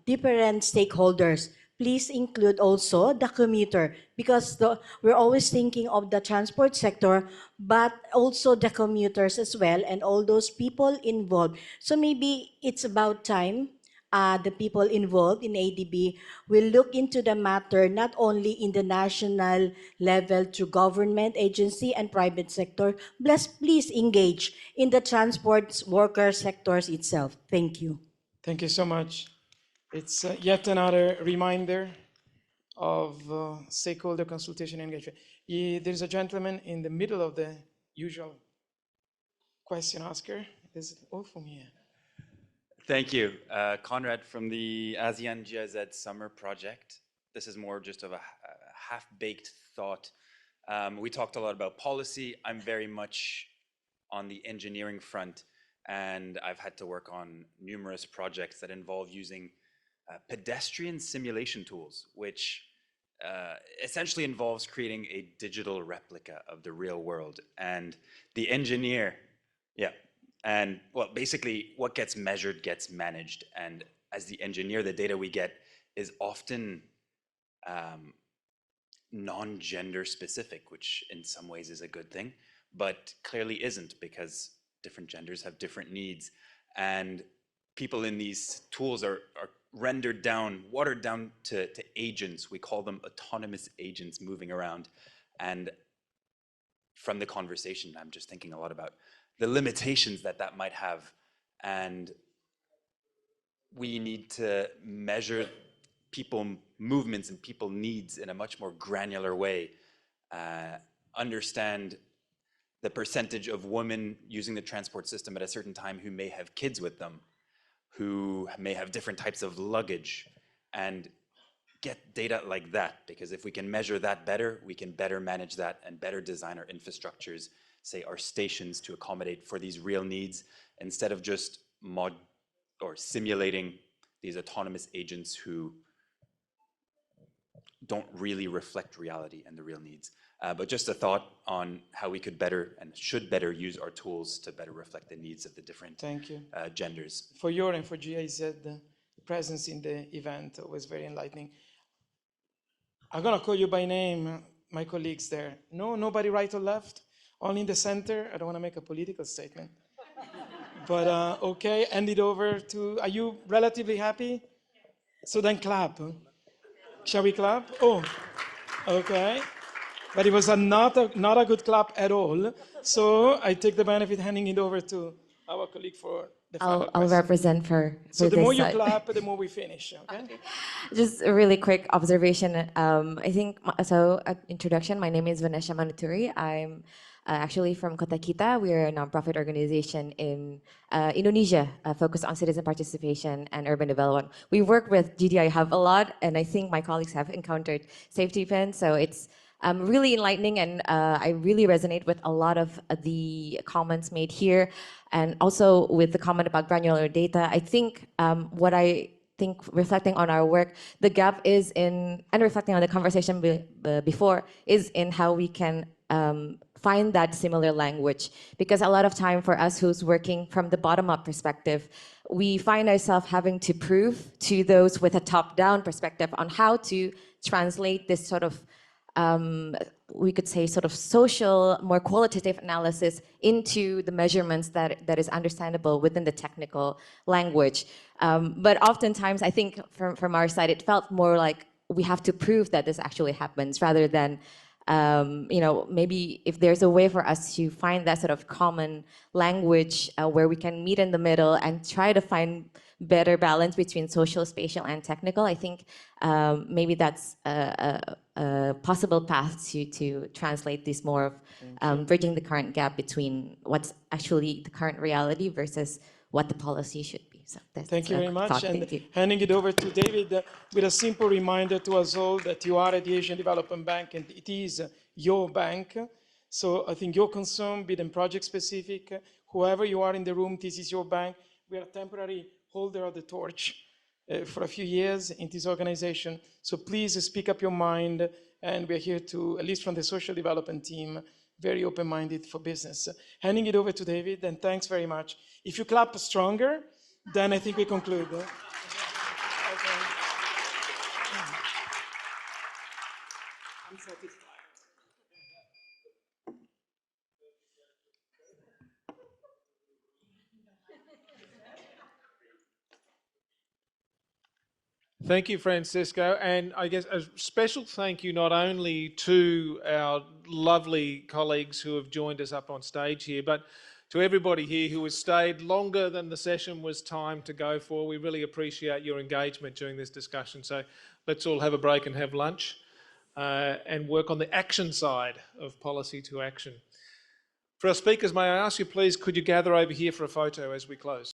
different stakeholders. Please include also the commuter, because we're always thinking of the transport sector, but also the commuters as well, and all those people involved. So maybe it's about time the people involved in ADB will look into the matter not only in the national level through government agency and private sector, but please engage in the transport worker sectors itself. Thank you. Thank you so much. It's yet another reminder of stakeholder consultation and engagement. There's a gentleman in the middle of the usual question asker. There's all from here. Thank you. Conrad from the ASEAN GIZ Summer Project. This is more just of a half-baked thought. We talked a lot about policy. I'm very much on the engineering front, and I've had to work on numerous projects that involve using pedestrian simulation tools, which essentially involves creating a digital replica of the real world. And the engineer, and well, basically what gets measured gets managed. And as the engineer, the data we get is often non-gender specific, which in some ways is a good thing, but clearly isn't, because different genders have different needs. And people in these tools are rendered down, watered down to agents. We call them autonomous agents moving around. And from the conversation, I'm just thinking a lot about the limitations that might have. And we need to measure people movements and people needs in a much more granular way, understand the percentage of women using the transport system at a certain time who may have kids with them, who may have different types of luggage, and get data like that, because if we can measure that better, we can better manage that and better design our infrastructures, say our stations, to accommodate for these real needs, instead of just simulating these autonomous agents who don't really reflect reality and the real needs. But just a thought on how we could better and should better use our tools to better reflect the needs of the different Thank you. Genders. For your and for GIZ presence in the event was very enlightening. I'm gonna call you by name, my colleagues there. No, nobody right or left, only in the center. I don't wanna make a political statement. But okay, hand it over to, are you relatively happy? So then clap. Shall we clap? Oh, okay. But it was not a good clap at all. So I take the benefit handing it over to our colleague for the final I'll represent for So the this more you side. clap, the more we finish, okay? Just a really quick observation. I think, introduction, my name is Vanessa Manuturi. I'm actually from Kota Kita. We're a nonprofit organization in Indonesia focused on citizen participation and urban development. We work with GDI Hub a lot, and I think my colleagues have encountered Safetipin, so it's really enlightening, and I really resonate with a lot of the comments made here, and also with the comment about granular data. I think what I think, reflecting on our work, the gap is in, and reflecting on the conversation before, is in how we can find that similar language. Because a lot of time for us who's working from the bottom-up perspective, we find ourselves having to prove to those with a top-down perspective on how to translate this sort of we could say sort of social, more qualitative analysis into the measurements that is understandable within the technical language. But oftentimes, I think from our side, it felt more like we have to prove that this actually happens rather than, maybe if there's a way for us to find that sort of common language where we can meet in the middle and try to find better balance between social, spatial, and technical, I think maybe that's a possible path to translate this more of bridging the current gap between what's actually the current reality versus what the policy should be. So thank you very much. And handing it over to David with a simple reminder to us all that you are at the Asian Development Bank and it is your bank. So I think your concern, be them project specific, whoever you are in the room, this is your bank. We are a temporary holder of the torch for a few years in this organization. So please speak up your mind, and we're here to, at least from the social development team, very open-minded for business. Handing it over to David, and thanks very much. If you clap stronger, then I think we conclude. Okay. I'm satisfied. Thank you, Francesco. And I guess a special thank you not only to our lovely colleagues who have joined us up on stage here, but to everybody here who has stayed longer than the session was timed to go for. We really appreciate your engagement during this discussion. So let's all have a break and have lunch and work on the action side of policy to action. For our speakers, may I ask you please, could you gather over here for a photo as we close?